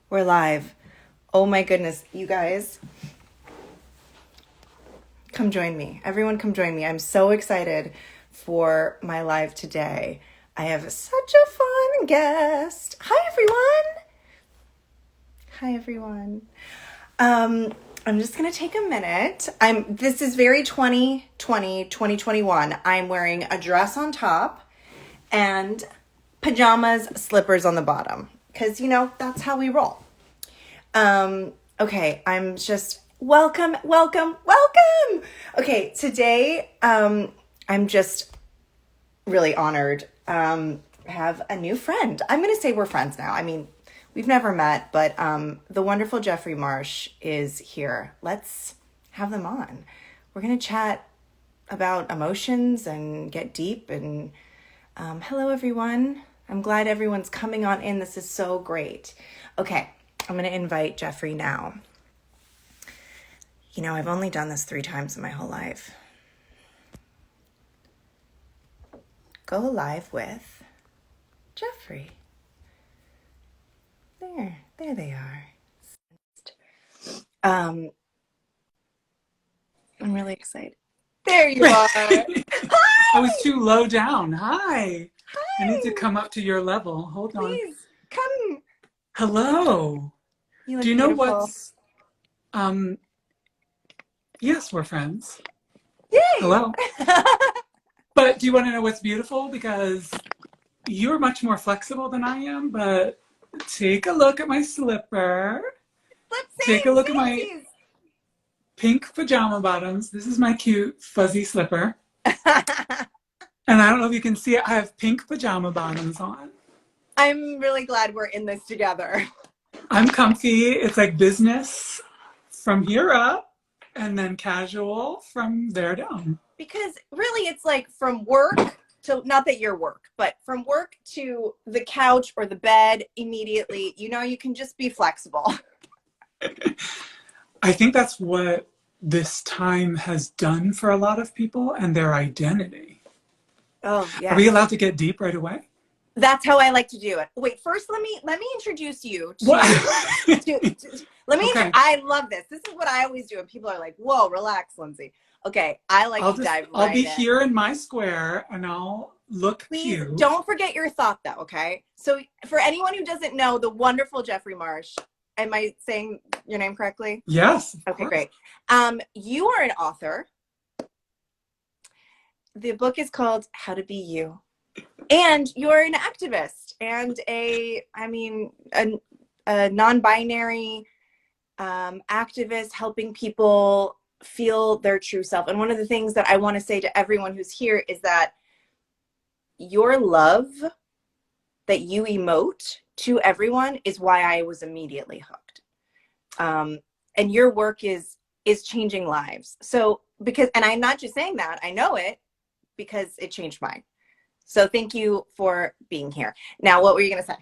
We're live. Oh my goodness, you guys, come join me. Everyone come join me. I'm so excited for my live today. I have such a fun guest. Hi everyone. Hi everyone. I'm just going to take a minute. This is very 2020, 2021. I'm wearing a dress on top and pajamas, slippers on the bottom. Because, that's how we roll. Okay, I'm just welcome. Okay, today, I'm just really honored, have a new friend. I'm going to say we're friends now. I mean, we've never met, but, the wonderful Jeffery Marsh is here. Let's have them on. We're going to chat about emotions and get deep and, hello everyone. I'm glad everyone's coming on in. This is so great. Okay. I'm going to invite Jeffery now. I've only done this 3 times in my whole life. Go live with Jeffery. There they are. I'm really excited. There you are. Hi! I was too low down. Hi. Hi. I need to come up to your level. Hold on. Please, come. Hello. You look Do you know beautiful. what's yes, we're friends. Yay! Hello. But do you want to know what's beautiful? Because you're much more flexible than I am, but take a look at my slipper. Let's Take a look at my pink pajama bottoms. This is my cute fuzzy slipper. And I don't know if you can see it. I have pink pajama bottoms on. I'm really glad we're in this together. I'm comfy. It's like business from here up and then casual from there down. Because really it's like from work to, not that you're work, but from work to the couch or the bed immediately, you can just be flexible. I think that's what this time has done for a lot of people and their identity. Oh, yeah. Are we allowed to get deep right away? That's how I like to do it. Wait, first let me introduce you to, Okay. I love this. This is what I always do. And people are like, whoa, relax, Lyndsy. Okay, I like to dive right in. I'll be here in my square and I'll look Please cute. don't forget your thought though, okay? So for anyone who doesn't know, the wonderful Jeffery Marsh, am I saying your name correctly? Yes. Okay, great. You are an author. The book is called How to Be You. And you're an activist and a non-binary activist helping people feel their true self. And one of the things that I want to say to everyone who's here is that your love that you emote to everyone is why I was immediately hooked. And your work is changing lives. So and I'm not just saying that, I know it because it changed mine. So thank you for being here. Now, what were you going to say?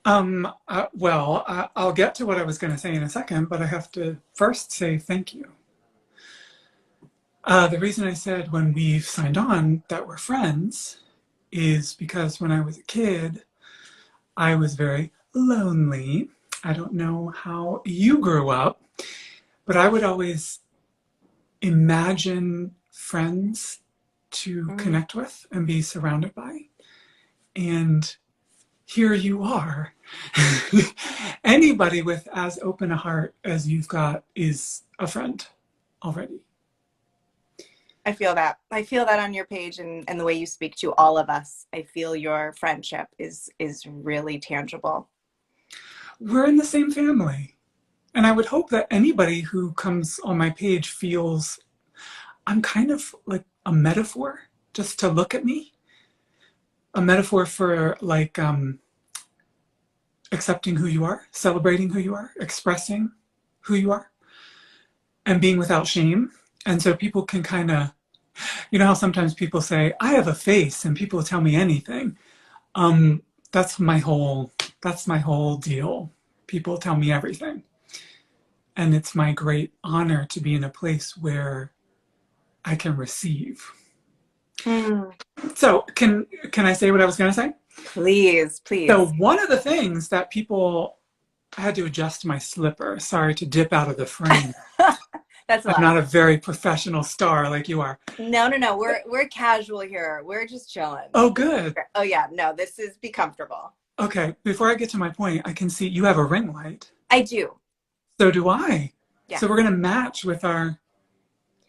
I'll get to what I was going to say in a second, but I have to first say thank you. The reason I said when we've signed on that we're friends is because when I was a kid, I was very lonely. I don't know how you grew up, but I would always imagine friends to connect with and be surrounded by. And here you are. Anybody with as open a heart as you've got is a friend already. I feel that. I feel that on your page and the way you speak to all of us. I feel your friendship is really tangible. We're in the same family. And I would hope that anybody who comes on my page feels I'm kind of like a metaphor just to look at me. A metaphor for like accepting who you are, celebrating who you are, expressing who you are, and being without shame. And so people can kind of, how sometimes people say, I have a face and people tell me anything. That's my whole deal. People tell me everything. And it's my great honor to be in a place where I can receive. So can I say what I was going to say? Please. So one of the things that people I had to adjust my slipper. Sorry to dip out of the frame. That's I'm allowed. not a very professional star like you are. No, no, no. We're casual here. We're just chilling. Oh, good. Oh yeah, no, this is be comfortable. Okay, before I get to my point, I can see you have a ring light. I do. So do I. Yeah. So we're going to match with our.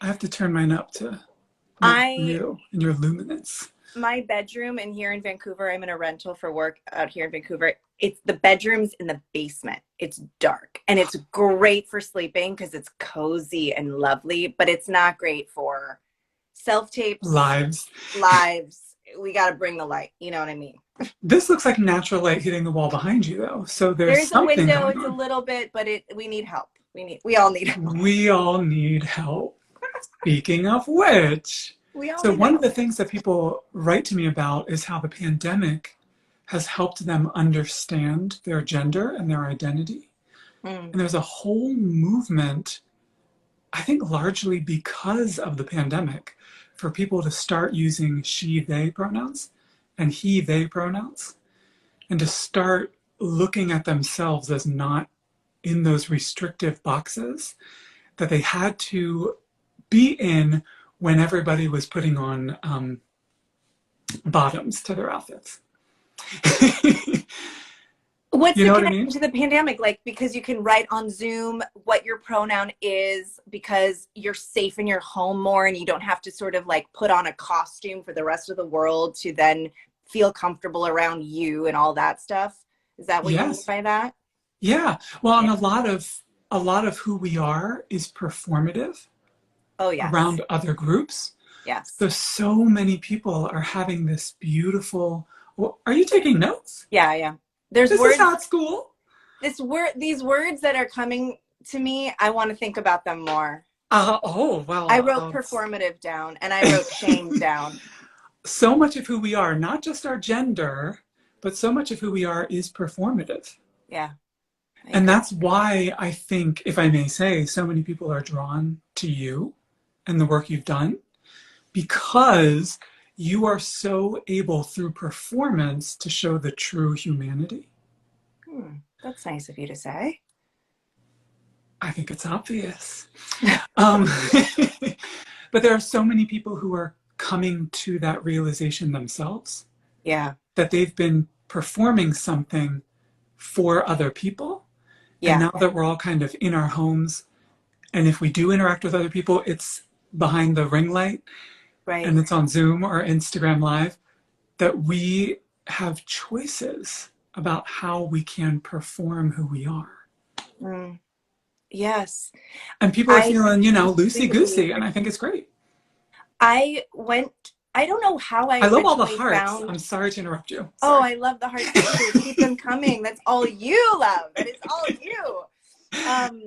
I have to turn mine up to make I you and your luminance. my bedroom in here in Vancouver, I'm in a rental for work out here in Vancouver. It's the bedroom's in the basement. It's dark and it's great for sleeping because it's cozy and lovely, but it's not great for self-tapes, Lives. lives. We got to bring the light. You know what I mean? This looks like natural light hitting the wall behind you, though. So there's There's a something window. going It's a on. little bit, but we need help. We all need help. We all need help. Speaking of which, We all so need one of help. the things that people write to me about is how the pandemic has helped them understand their gender and their identity. Mm. And there's a whole movement, I think largely because of the pandemic, for people to start using she, they pronouns and he, they pronouns, and to start looking at themselves as not in those restrictive boxes that they had to be in when everybody was putting on bottoms to their outfits. What's You the know what I connection mean? to the pandemic? Like, because you can write on Zoom what your pronoun is because you're safe in your home more and you don't have to sort of like put on a costume for the rest of the world to then feel comfortable around you and all that stuff. Is that what you mean Yes. by that? Yeah. Well, and Yeah. a lot of who we are is performative Oh, yes. around other groups. Yes. So many people are having this beautiful. Well, are you taking notes? Yeah, yeah. There's This is words, not school. these words that are coming to me, I want to think about them more. Oh I well. wrote performative down and I wrote shame down. So much of who we are, not just our gender, but so much of who we are is performative. Yeah, I And agree. that's why I think, if I may say, so many people are drawn to you and the work you've done because you are so able through performance to show the true humanity. That's nice of you to say. I think it's obvious. Um, but there are so many people who are coming to that realization themselves Yeah, that they've been performing something for other people. And yeah, now that we're all kind of in our homes, and if we do interact with other people, it's behind the ring light right. and it's on Zoom or Instagram Live, that we have choices about how we can perform who we are. Mm, yes, And people are I feeling, agree loosey with you. goosey, and I think it's great. I went, I don't know how I I love all the originally hearts. I'm found, sorry to interrupt you. oh, Sorry. I love the hearts too. Keep them coming. That's all you love. That is all you. Um,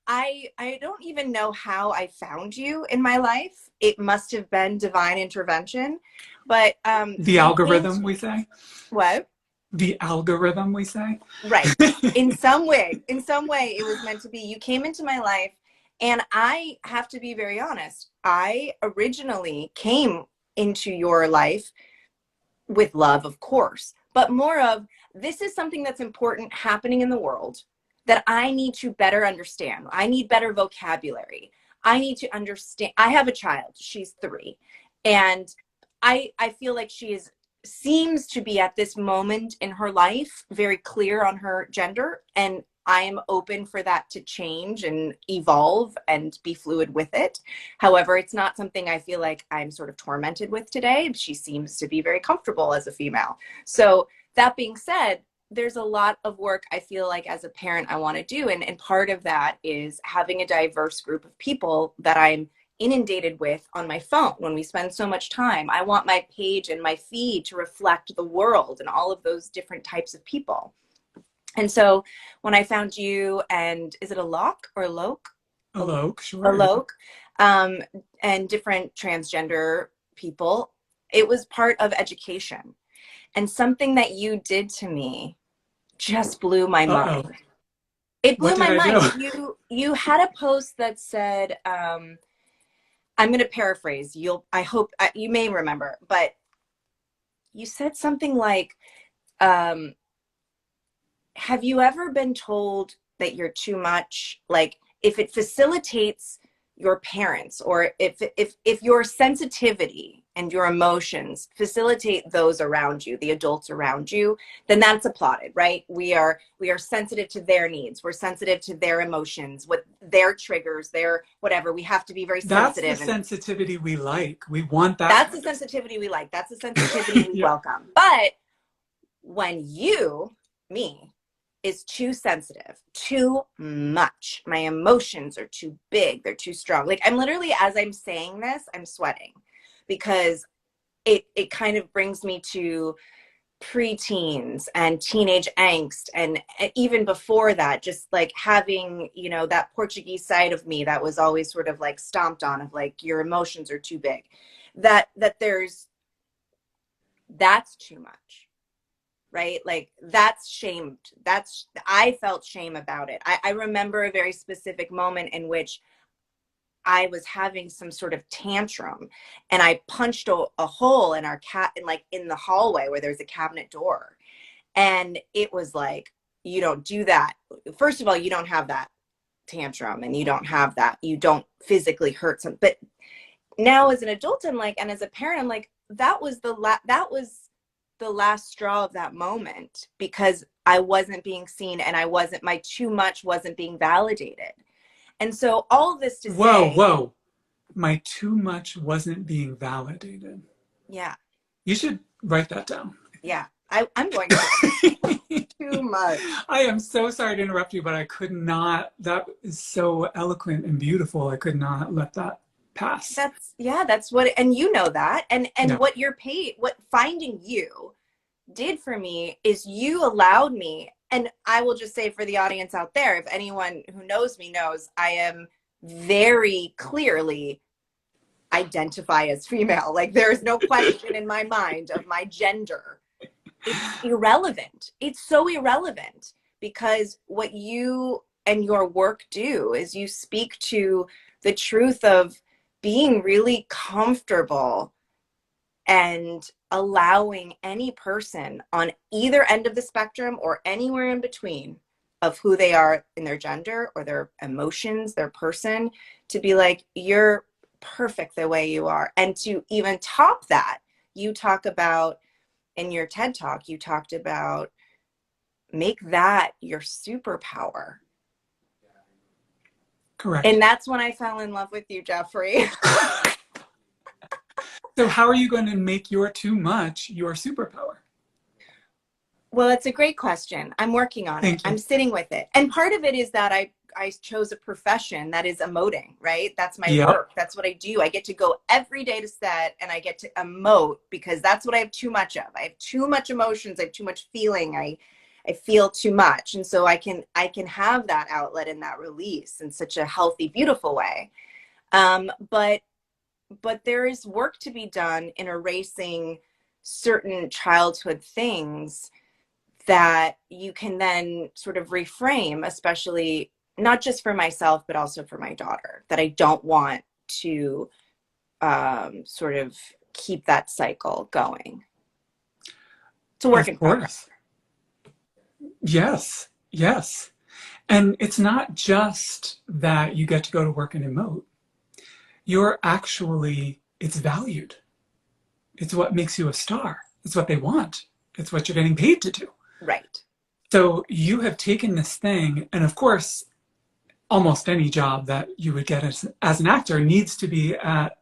I don't even know how I found you in my life. It must have been divine intervention. But The you came algorithm, to we say. what? The algorithm, we say. Right. In some way, it was meant to be. You came into my life, and I have to be very honest. I originally came into your life with love, of course, but more of this is something that's important happening in the world that I need to better understand. I need better vocabulary. I need to understand. I have a child. She's 3. And I feel like she is seems to be at this moment in her life very clear on her gender, and I am open for that to change and evolve and be fluid with it. However, it's not something I feel like I'm sort of tormented with today. She seems to be very comfortable as a female. So that being said, there's a lot of work I feel like as a parent I want to do. And part of that is having a diverse group of people that I'm inundated with on my phone when we spend so much time. I want my page and my feed to reflect the world and all of those different types of people. And so when I found you, and is it Alok or Loke? Alok, sure. Yeah. Alok, and different transgender people, it was part of education. And something that you did to me just blew my mind. Uh-oh. It What blew did my I do? mind. You had a post that said, I'm going to paraphrase. I hope you may remember, but you said something like, um, have you ever been told that you're too much? Like, if it facilitates your parents, or if your sensitivity and your emotions facilitate those around you, the adults around you, then that's applauded, right? We are sensitive to their needs. We're sensitive to their emotions, what their triggers, their whatever. We have to be very That's the sensitive, and sensitivity we like. We want that that's the kind of sensitivity we like. That's the sensitivity we yeah. welcome. But when you, me, is too sensitive, too much, my emotions are too big, they're too strong. Like, I'm literally, as I'm saying this, I'm sweating, because it kind of brings me to preteens and teenage angst, and even before that, just like having, that Portuguese side of me that was always sort of like stomped on, of like, your emotions are too big, that's too much, right? Like, that's shamed. I felt shame about it. I remember a very specific moment in which I was having some sort of tantrum, and I punched a hole in our in the hallway where there's a cabinet door. And it was like, you don't do that. First of all, you don't have that tantrum, and you don't physically hurt some. But now as an adult, I'm like, and as a parent, I'm like, that was the last straw of that moment, because I wasn't being seen, and my too much wasn't being validated. And so all of this to Whoa, say, whoa. My too much wasn't being validated. yeah, You should write that down. yeah, I'm going to. Too much. I am so sorry to interrupt you, but I could not. That is so eloquent and beautiful. I could not let that pass. That's what, and you know that, and Yeah. what finding you did for me is you allowed me, and I will just say for the audience out there, if anyone who knows me knows, I am very clearly identify as female. Like, there is no question in my mind of my gender. It's irrelevant. It's so irrelevant, because what you and your work do is you speak to the truth of being really comfortable and allowing any person on either end of the spectrum or anywhere in between of who they are in their gender or their emotions, their person, to be like, you're perfect the way you are. And to even top that, you talk about, in your TED Talk, you talked about, make that your superpower. Correct. And that's when I fell in love with you, Jeffrey. So how are you going to make your too much your superpower? Well, it's a great question. I'm working on it. Thank you. I'm sitting with it. And part of it is that I chose a profession that is emoting, right? That's my Yep. work. That's what I do. I get to go every day to set, and I get to emote, because that's what I have too much of. I have too much emotions. I have too much feeling. I feel too much. And so I can have that outlet and that release in such a healthy, beautiful way. But there is work to be done in erasing certain childhood things that you can then sort of reframe, especially not just for myself, but also for my daughter, that I don't want to sort of keep that cycle going. It's a work Of in progress. course. Yes. Yes. And it's not just that you get to go to work and emote. It's valued. It's what makes you a star. It's what they want. It's what you're getting paid to do. Right. So you have taken this thing, and of course, almost any job that you would get as an actor a needs to be at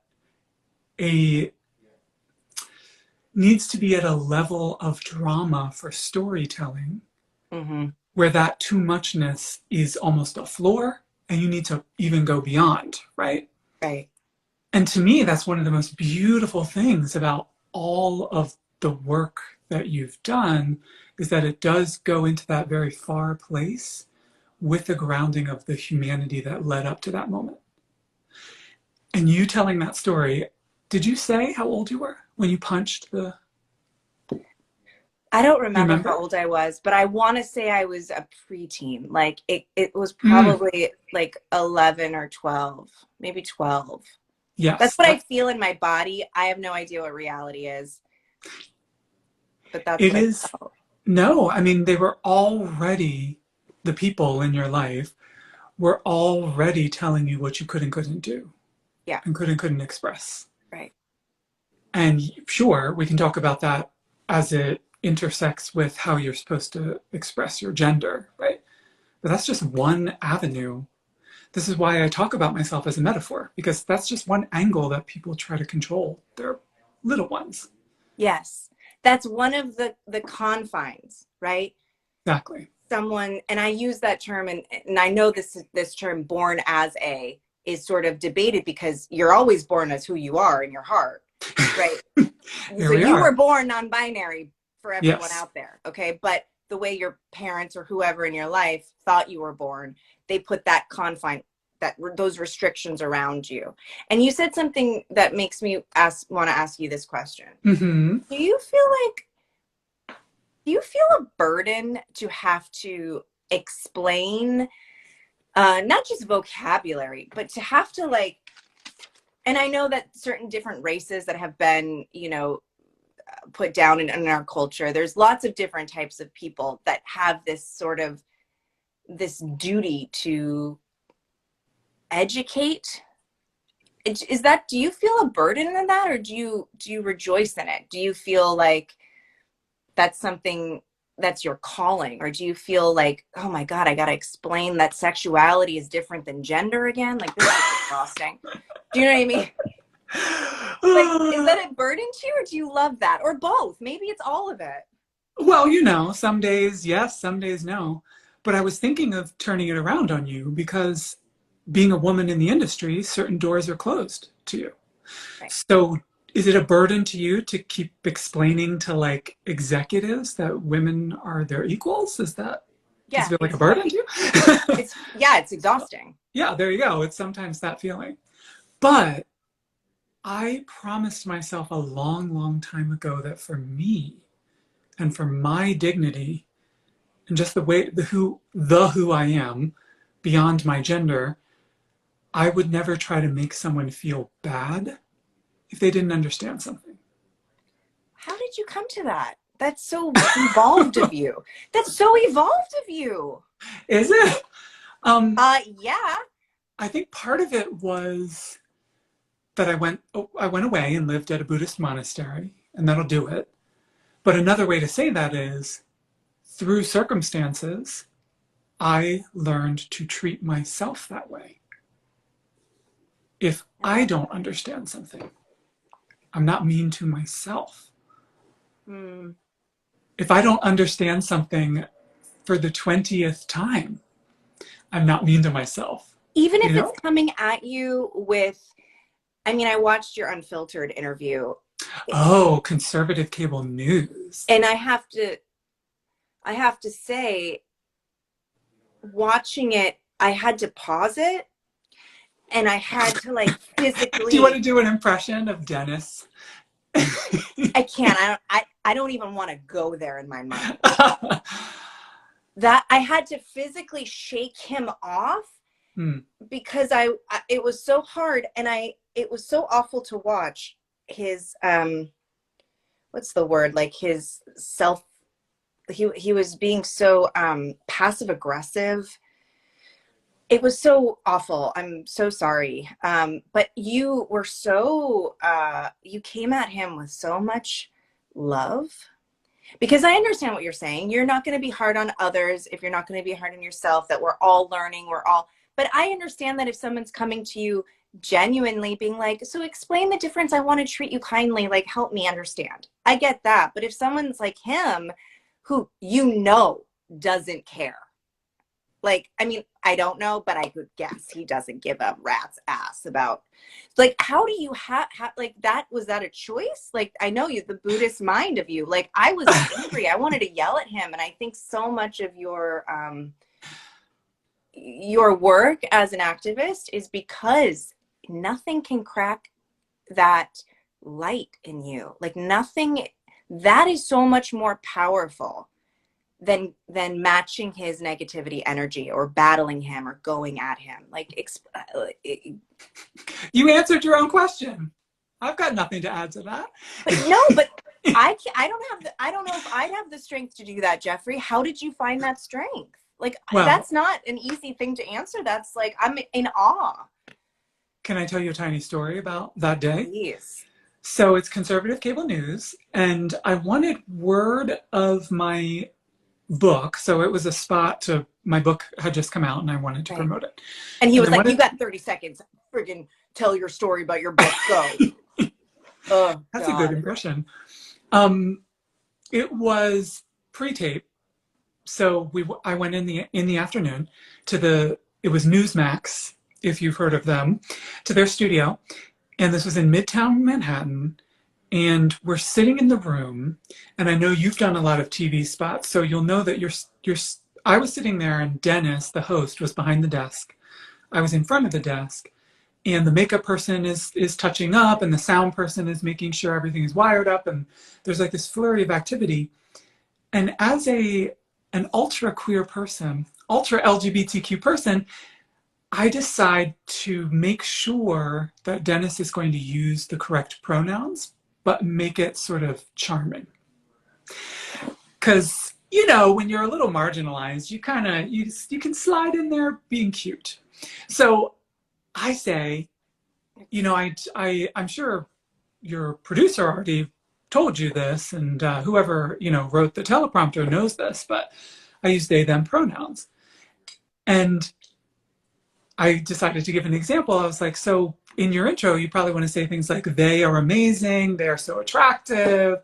a level of drama for storytelling Mm-hmm. where that too muchness is almost a floor, and you need to even go beyond, right? Right. And to me, that's one of the most beautiful things about all of the work that you've done, is that it does go into that very far place with the grounding of the humanity that led up to that moment. And you telling that story, did you say how old you were when you punched the... I don't You remember how remember? old I was, but I want to say I was a preteen. Like, it was Mm, probably like 11 or 12, maybe 12. That's yes, what I feel in my body. I have no idea what reality is, but that's it what I is. felt. No, I mean, they were already, the people in your life were already telling you what you could and couldn't do Yeah, and couldn't express. right. And sure, we can talk about that as it intersects with how you're supposed to express your gender, right? But that's just one avenue. This is why I talk about myself as a metaphor, because that's just one angle that people try to control their little ones. Yes. That's one of the confines, right? Exactly. Someone, and I use that term, and I know this term born as a is sort of debated because you're always born as who you are in your heart, right? Here So we you were are. born non-binary for everyone Yes. out there, okay? But the way your parents or whoever in your life thought you were born, they put that confine, that those restrictions around you. And you said something that makes me want to ask you this question. Mm-hmm. Do you feel like do you feel a burden to have to explain not just vocabulary, but to have to like, and I know that certain different races that have been, put down in our culture, there's lots of different types of people that have this sort of this duty to educate. Is that, do you feel a burden in that, or do you rejoice in it? Do you feel like that's something that's your calling, or do you feel like, oh my god, I got to explain that sexuality is different than gender again, like this is exhausting? Do you know what I mean? Like, is that a burden to you, or do you love that, or both? Maybe it's all of it. Well, some days yes, some days no. But I was thinking of turning it around on you because being a woman in the industry, certain doors are closed to you. Right. So is it a burden to you to keep explaining to like executives that women are their equals? Does it Yeah, feel like a burden to you? it's exhausting. Yeah, there you go. It's sometimes that feeling. But I promised myself a long, long time ago that for me and for my dignity and just the who I am beyond my gender, I would never try to make someone feel bad if they didn't understand something. How did you come to that? That's so evolved of you. That's so evolved of you. Is it? Um, Yeah. I think part of it was that I went away and lived at a Buddhist monastery, and that'll do it. But another way to say that is through circumstances, I learned to treat myself that way. If I don't understand something, I'm not mean to myself. Hmm. If I don't understand something for the 20th time, I'm not mean to myself. Even You if it's know? coming at you with, I mean, I watched your Unfiltered interview, Oh, conservative cable news. and I have to say, watching it, I had to pause it, and I had to like Do you want to physically. do an impression of Dennis? I can't. I don't even want to go there in my mind. That I had to physically shake him off Hmm. because it was so hard, and it was so awful to watch his what's the word, like his self, he was being so passive aggressive. It was so awful. I'm so sorry. But you were so you came at him with so much love, because I understand what you're saying. You're not going to be hard on others if you're not going to be hard on yourself, that we're all learning, but I understand that if someone's coming to you genuinely being like, so explain the difference, I want to treat you kindly, like help me understand. I get that. But if someone's like him, who doesn't care, like, I mean, I don't know, but I could guess he doesn't give a rat's ass about, like, how do you have like that? Was that a choice? Like, I know you, the Buddhist mind of you, like I was angry, I wanted to yell at him. And I think so much of your work as an activist is because nothing can crack that light in you, like nothing. That is so much more powerful than matching his negativity energy or battling him or going at him. Like, You answered your own question. I've got nothing to add to that. but no, but I don't know if I'd have the strength to do that, Jeffrey. How did you find that strength? Like, Well, that's not an easy thing to answer. That's like, I'm in awe. can I tell you a tiny story about that day? Please. So it's conservative cable news, and I wanted word of my book. So it was a spot to my book had just come out, and I wanted to Right. promote it. And he And was then like, what you it, got 30 seconds. Friggin' tell your story about your book. Go. Oh, that's a good God. impression. Um, it was pre-tape, so I went in the afternoon to it was Newsmax, if you've heard of them, to their studio, and this was in Midtown Manhattan. And we're sitting in the room, and I know you've done a lot of TV spots, so you'll know that you're. I was sitting there, and Dennis, the host, was behind the desk. I was in front of the desk, and the makeup person is touching up, and the sound person is making sure everything is wired up, and there's like this flurry of activity. And as an ultra queer person, ultra LGBTQ person, I decide to make sure that Dennis is going to use the correct pronouns, but make it sort of charming. Because, when you're a little marginalized, you can slide in there being cute. So I say, I'm sure your producer already told you this, and whoever, wrote the teleprompter knows this, but I use they, them pronouns. And I decided to give an example. I was like, so in your intro, you probably want to say things like, they are amazing, they are so attractive,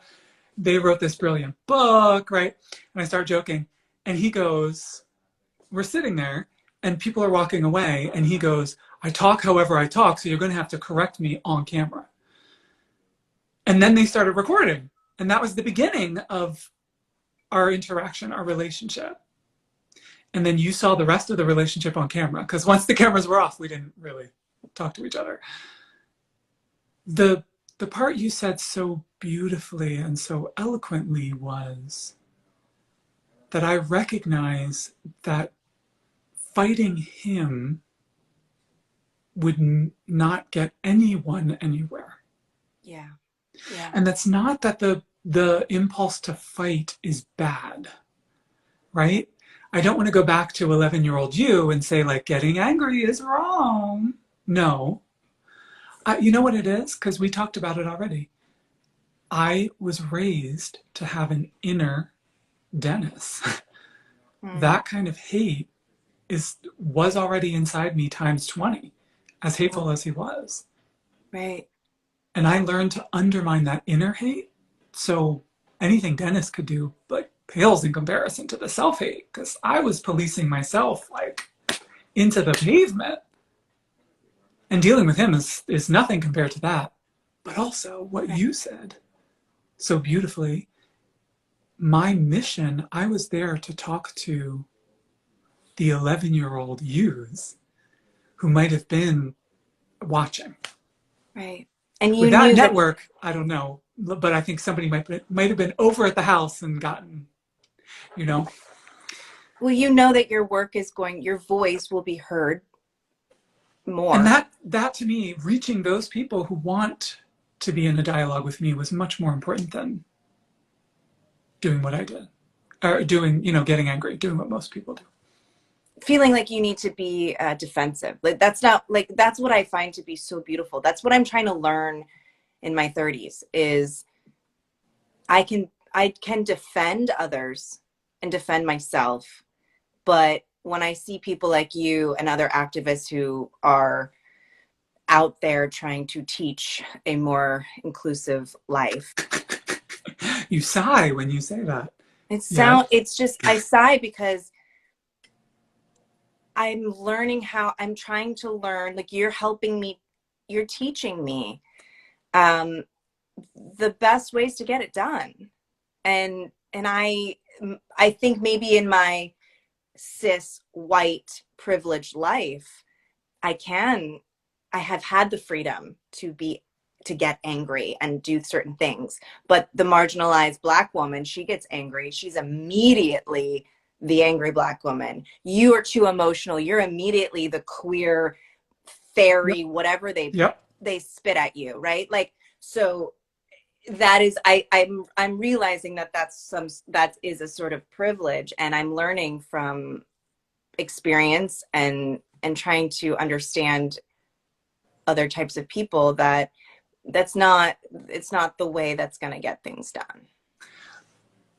they wrote this brilliant book, right? And I start joking. And he goes, we're sitting there and people are walking away. And he goes, I talk however I talk, so you're going to have to correct me on camera. And then they started recording. And that was the beginning of our interaction, our relationship. And then you saw the rest of the relationship on camera, because once the cameras were off, we didn't really talk to each other. The part you said so beautifully and so eloquently was that I recognize that fighting him would not get anyone anywhere. Yeah. Yeah. And that's not that the impulse to fight is bad, right? I don't want to go back to 11-year-old you and say, like, getting angry is wrong. No. You know what it is? Because we talked about it already. I was raised to have an inner Dennis. That kind of hate was already inside me times 20, as hateful as he was. Right. And I learned to undermine that inner hate. So anything Dennis could do, like, pales in comparison to the self-hate, because I was policing myself like into the pavement. And dealing with him is nothing compared to that. But also what you said so beautifully, my mission, I was there to talk to the 11-year-old yous who might have been watching. Right. And With you that knew that. network, I don't know, but I think somebody might have been over at the house and gotten, you know. Well, you know that your voice will be heard And more. that to me, reaching those people who want to be in a dialogue with me was much more important than doing what I did. Or doing, getting angry, doing what most people do. Feeling like you need to be defensive. Like that's not like that's what I find to be so beautiful. That's what I'm trying to learn in my 30s is I can defend others and defend myself, but when I see people like you and other activists who are out there trying to teach a more inclusive life, You sigh when you say that. Yes. it's just I sigh because I'm trying to learn, like you're helping me, you're teaching me the best ways to get it done. And I think maybe in my cis white privileged life, I have had the freedom to get angry and do certain things. But the marginalized Black woman, she gets angry. She's immediately the angry Black woman. You are too emotional. You're immediately the queer fairy, Yep. whatever Yep. they spit at you, right? Like, so that is, I'm realizing that that is a sort of privilege, and I'm learning from experience and trying to understand other types of people that it's not the way that's going to get things done.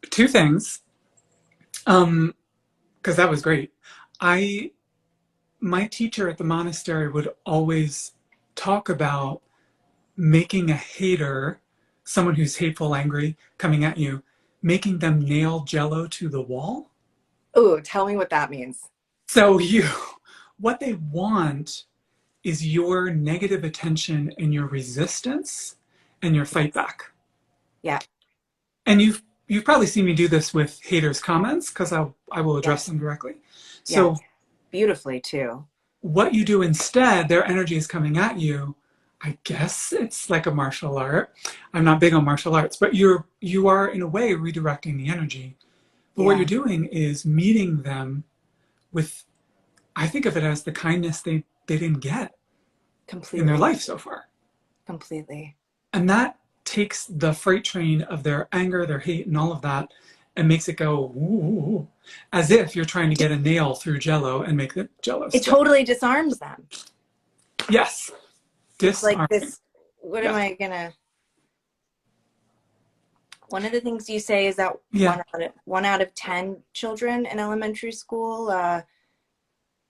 Two things, because that was great. I My teacher at the monastery would always talk about making a hater, someone who's hateful, angry, coming at you, making them nail jello to the wall. Ooh, tell me what that means. So what they want is your negative attention and your resistance and your fight back. Yeah. And you've probably seen me do this with haters' comments because I will address Yes. them directly. So Yes. Beautifully too. what you do instead, their energy is coming at you. I guess it's like a martial art. I'm not big on martial arts, but you are in a way redirecting the energy. But what you're Yeah. doing is meeting them with, I think of it as the kindness they didn't get in their Completely. life so far. Completely. And that takes the freight train of their anger, their hate, and all of that, and makes it go ooh, as if you're trying to get a nail through Jello and make the Jello It stick. totally disarms them. Yes, It's like disarming. this, what am Yes, I gonna, one of the things you say is that yeah. one out of 10 children in elementary school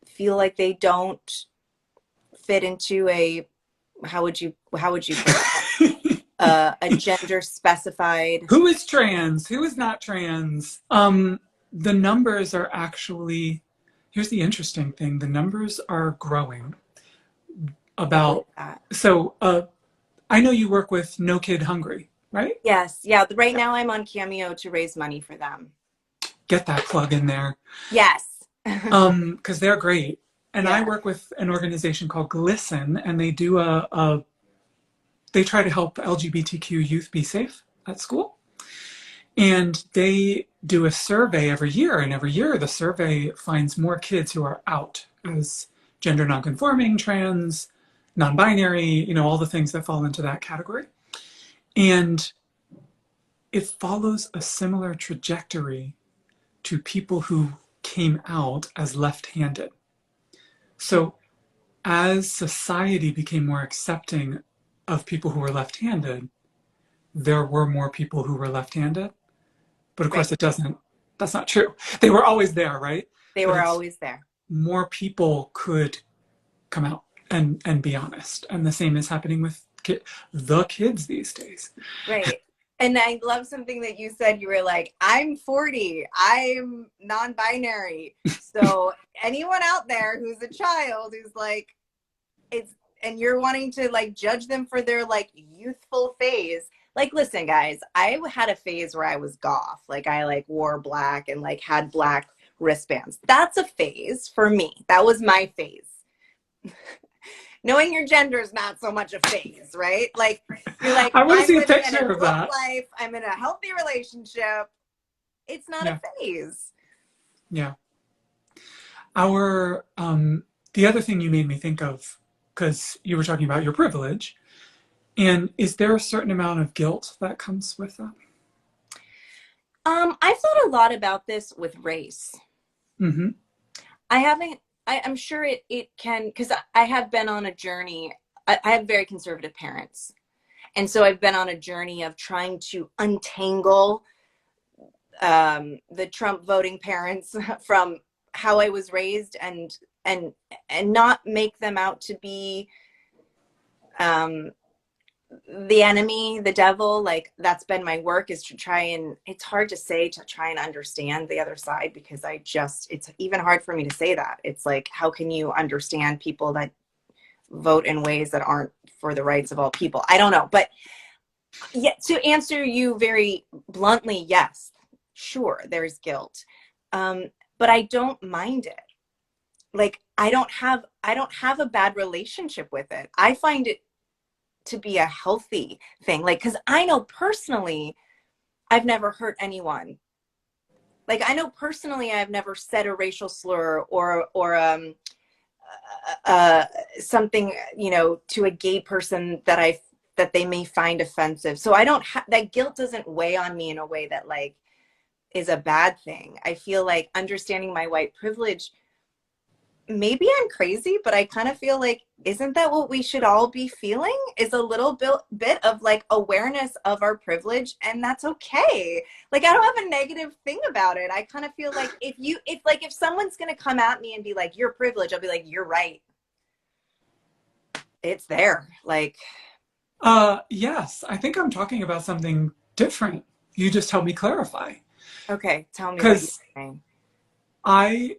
feel like they don't fit into a, how would you put that? A gender specified. Who is trans? Who is not trans? The numbers are actually. Here's the interesting thing: the numbers are growing. I believe About that. so. I know you work with No Kid Hungry, right? Yes. Yeah. Right Yeah. now I'm on Cameo to raise money for them. Get that plug in there. Yes. Because they're great. And I Yeah. work with an organization called Glisten, and they do they try to help LGBTQ youth be safe at school. And they do a survey every year, and every year the survey finds more kids who are out as gender nonconforming, trans, non-binary, all the things that fall into that category. And it follows a similar trajectory to people who came out as left-handed. So as society became more accepting of people who were left-handed, there were more people who were left-handed. But of Right. course, that's not true. They were always there, right? They But were it's always there. more people could come out and be honest. And the same is happening with the kids these days. Right. And I love something that you said. You were like, I'm 40, I'm non binary. So, anyone out there who's a child who's like, it's, and you're wanting to like judge them for their like youthful phase. Like, listen, guys, I had a phase where I was goth. Like, I like wore black and like had black wristbands. That's a phase for me. That was my phase. Knowing your gender is not so much a phase, right? Like you're like, I want to I'm see a living an picture of adult that. life, I'm in a healthy relationship. It's not a Yeah, phase. yeah. Our the other thing you made me think of, because you were talking about your privilege, and is there a certain amount of guilt that comes with that? I've thought a lot about this with race. Mm-hmm. I haven't, I'm sure it can, because I have been on a journey. I have very conservative parents. And so I've been on a journey of trying to untangle the Trump voting parents from how I was raised and and not make them out to be um, the enemy, the devil. Like that's been my work, is to try, and it's hard to say, to try and understand the other side, because it's even hard for me to say that. It's like, how can you understand people that vote in ways that aren't for the rights of all people? I don't know. But yeah, to answer you very bluntly, yes, sure, there's guilt. But I don't mind it. Like I don't have a bad relationship with it. I find it to be a healthy thing. Like, because I know personally I've never hurt anyone. Like I know personally I've never said a racial slur or something, to a gay person that I that they may find offensive. So I don't that guilt doesn't weigh on me in a way that like is a bad thing. I feel like understanding my white privilege, maybe I'm crazy, but I kind of feel like, isn't that what we should all be feeling? Is a little bit of like awareness of our privilege, and that's okay. Like I don't have a negative thing about it. I kind of feel like if someone's gonna come at me and be like, you're privileged, I'll be like, you're right. It's there. Like, Yes, I think I'm talking about something different. You just helped me clarify. okay, tell me what you're Because saying. I,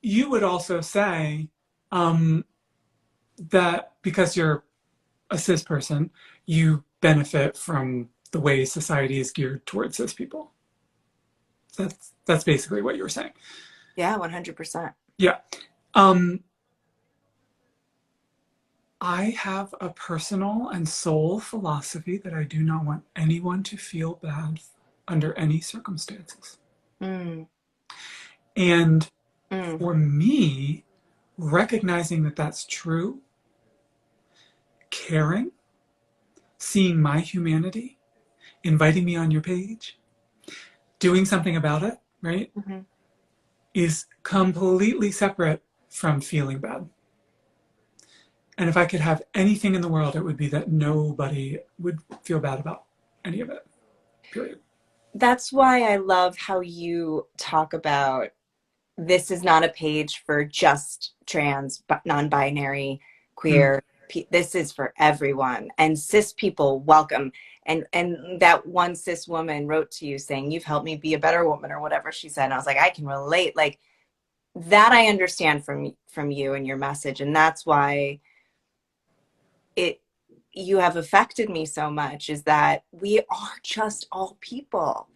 you would also say um, that because you're a cis person, you benefit from the way society is geared towards cis people. That's basically what you were saying. Yeah, 100%. Yeah. Um, I have a personal and soul philosophy that I do not want anyone to feel bad under any circumstances. Mm, And mm, for me, recognizing that that's true, caring, seeing my humanity, inviting me on your page, doing something about it, right, mm-hmm. is completely separate from feeling bad. And if I could have anything in the world, it would be that nobody would feel bad about any of it, period. That's why I love how you talk about this is not a page for just trans, non-binary, Mm. queer. This is for everyone, and cis people welcome. And that one cis woman wrote to you saying, "You've helped me be a better woman," or whatever she said. And I was like, I can relate. Like that, I understand from you and your message, and that's why it you have affected me so much. Is that we are just all people.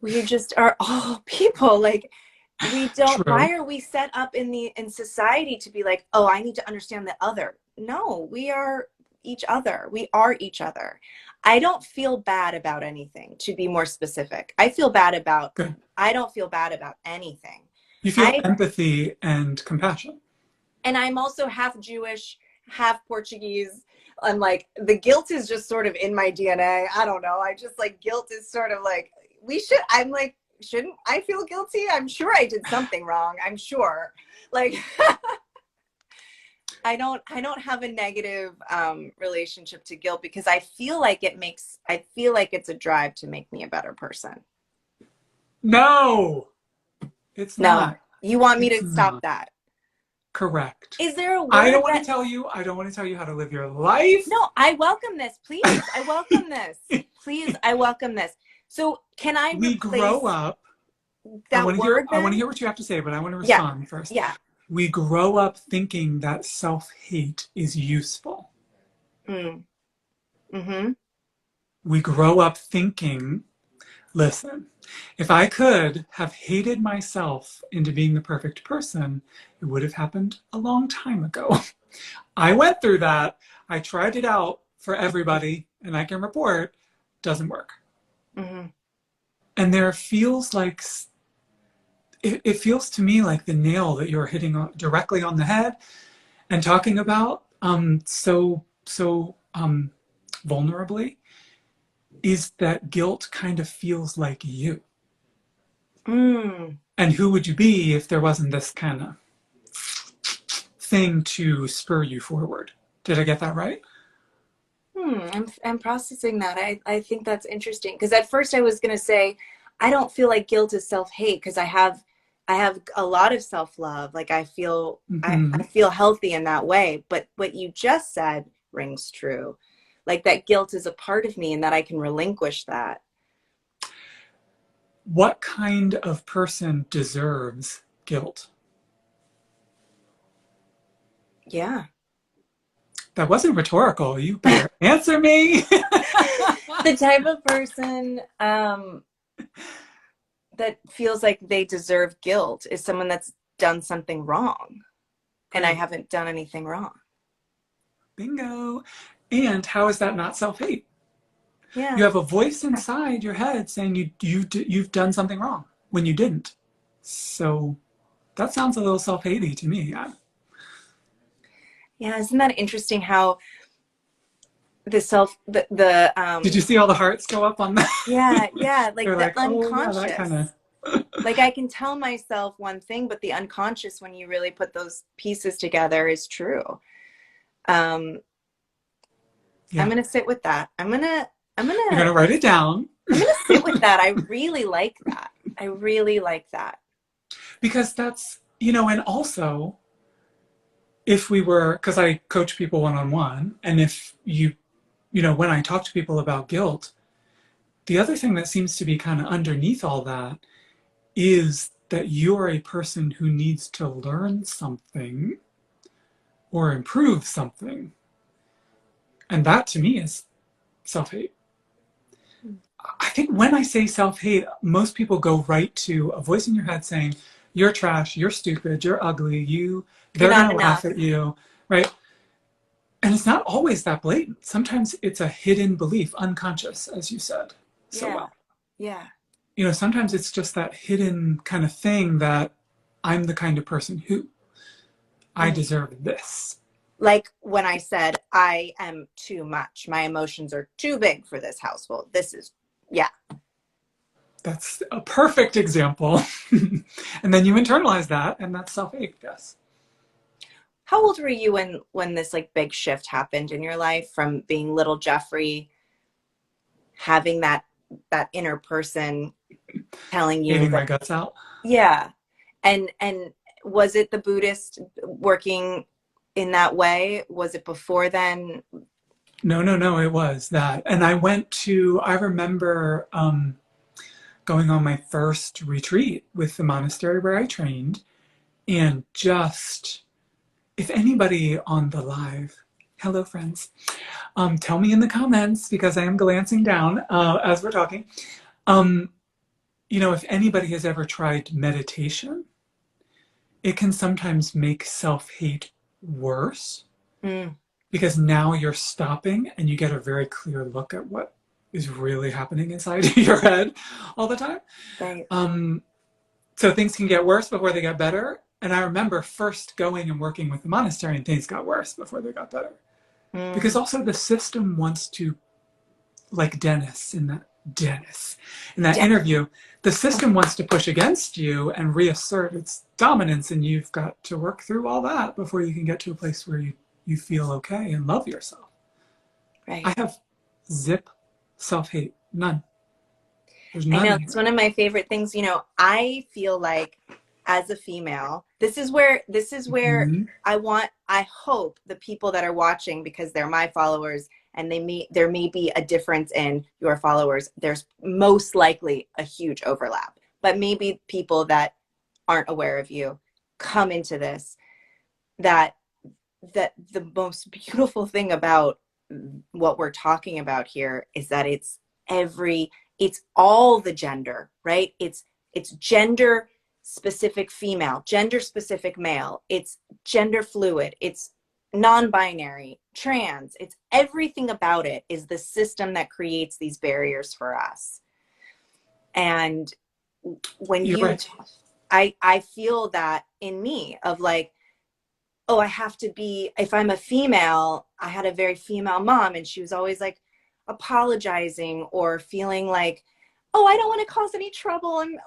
We just are all people. Like we don't, True. why are we set up in society to be like, oh, I need to understand the other? No, we are each other. We are each other. I don't feel bad about anything, to be more specific. Good. I don't feel bad about anything. You feel I empathy and compassion. And I'm also half Jewish, half Portuguese. I'm like, the guilt is just sort of in my DNA. I don't know. I just like, guilt is sort of like, I'm like, shouldn't I feel guilty? I'm sure I did something wrong. I'm sure. Like, I don't have a negative relationship to guilt because I feel like it's a drive to make me a better person. No, it's No, not. you want me It's to stop not. that. Correct. Is there a I word don't want to that tell you, I don't want to tell you how to live your life. No, I welcome this. Please, I welcome this. Please, I welcome this. So, can I We grow replace up. that word I want to then? hear what you have to say, but I want to Yeah, respond first. yeah. We grow up thinking that self-hate is useful. Mm, mm-hmm. We grow up thinking, listen, if I could have hated myself into being the perfect person, it would have happened a long time ago. I went through that. I tried it out for everybody, and I can report, doesn't work. Mm-hmm. And there feels like it feels to me like the nail that you're hitting directly on the head and talking about so vulnerably is that guilt kind of feels like you. Mm. And who would you be if there wasn't this kind of thing to spur you forward? Did I get that right? I'm processing that. I think that's interesting because at first I was gonna say I don't feel like guilt is self-hate because I have a lot of self-love. Like Mm-hmm. I feel healthy in that way. But what you just said rings true. Like that guilt is a part of me and that I can relinquish that. What kind of person deserves guilt? Yeah. That wasn't rhetorical. You better answer me. The type of person that feels like they deserve guilt is someone that's done something wrong, and I Great. haven't done anything wrong. Bingo. And how is that not self-hate? You Yeah. have a voice inside your head saying you've done something wrong when you didn't. So that sounds a little self-hatey to me. Yeah, isn't that interesting how Did you see all the hearts go up on that? yeah, yeah, like They're the like, oh yeah, that kind unconscious. of. Like I can tell myself one thing, but the unconscious, when you really put those pieces together, is true. Um, I'm Yeah. gonna sit with that. I'm You're gonna gonna write it down I'm gonna sit with that. I really like that. I really like that. because that's, and also if we were, because I coach people one on one, and if when I talk to people about guilt, the other thing that seems to be kind of underneath all that is that you're a person who needs to learn something or improve something. And that to me is self hate. I think when I say self hate, most people go right to a voice in your head saying, you're trash, you're stupid, you're ugly, You're they're not going to laugh enough. at you, right? And it's not always that blatant. Sometimes it's a hidden belief, unconscious, as you said so Yeah. well. Yeah. Sometimes it's just that hidden kind of thing that I'm the kind of person who I Mm. deserve this. Like when I said I am too much. My emotions are too big for this household. This is yeah. That's a perfect example. And then you internalize that, and that's self hate, yes. How old were you when this like big shift happened in your life from being little Jeffrey, having that inner person telling you Hating that my guts out. yeah. And was it the Buddhist working in that way? Was it before then? No, no, no, it was that. And I remember going on my first retreat with the monastery where I trained, and just, if anybody on the live, hello friends, tell me in the comments because I am glancing down as we're talking. Um, if anybody has ever tried meditation, it can sometimes make self hate worse Mm, because now you're stopping and you get a very clear look at what is really happening inside your head all the time. right. Um, so things can get worse before they get better. And I remember first going and working with the monastery, and things got worse before they got better. Because Mm, also the system wants to, like Dennis in that yeah. interview, the system wants to push against you and reassert its dominance, and you've got to work through all that before you can get to a place where you feel okay and love yourself. I Right. have zip self-hate, none. There's I none know in it's one here. of my favorite things. I feel like as a female, this is where Mm-hmm. I hope the people that are watching, because they're my followers and there may be a difference in your followers. There's most likely a huge overlap, but maybe people that aren't aware of you come into this, that the most beautiful thing about what we're talking about here is that every it's all the gender, right? It's gender specific female, gender specific male, it's gender fluid, it's non-binary, trans, it's everything about it is the system that creates these barriers for us. And when You're you right. I feel that in me of like, oh, I have to be, if I'm a female, I had a very female mom and she was always like apologizing or feeling like, oh, I don't want to cause any trouble. And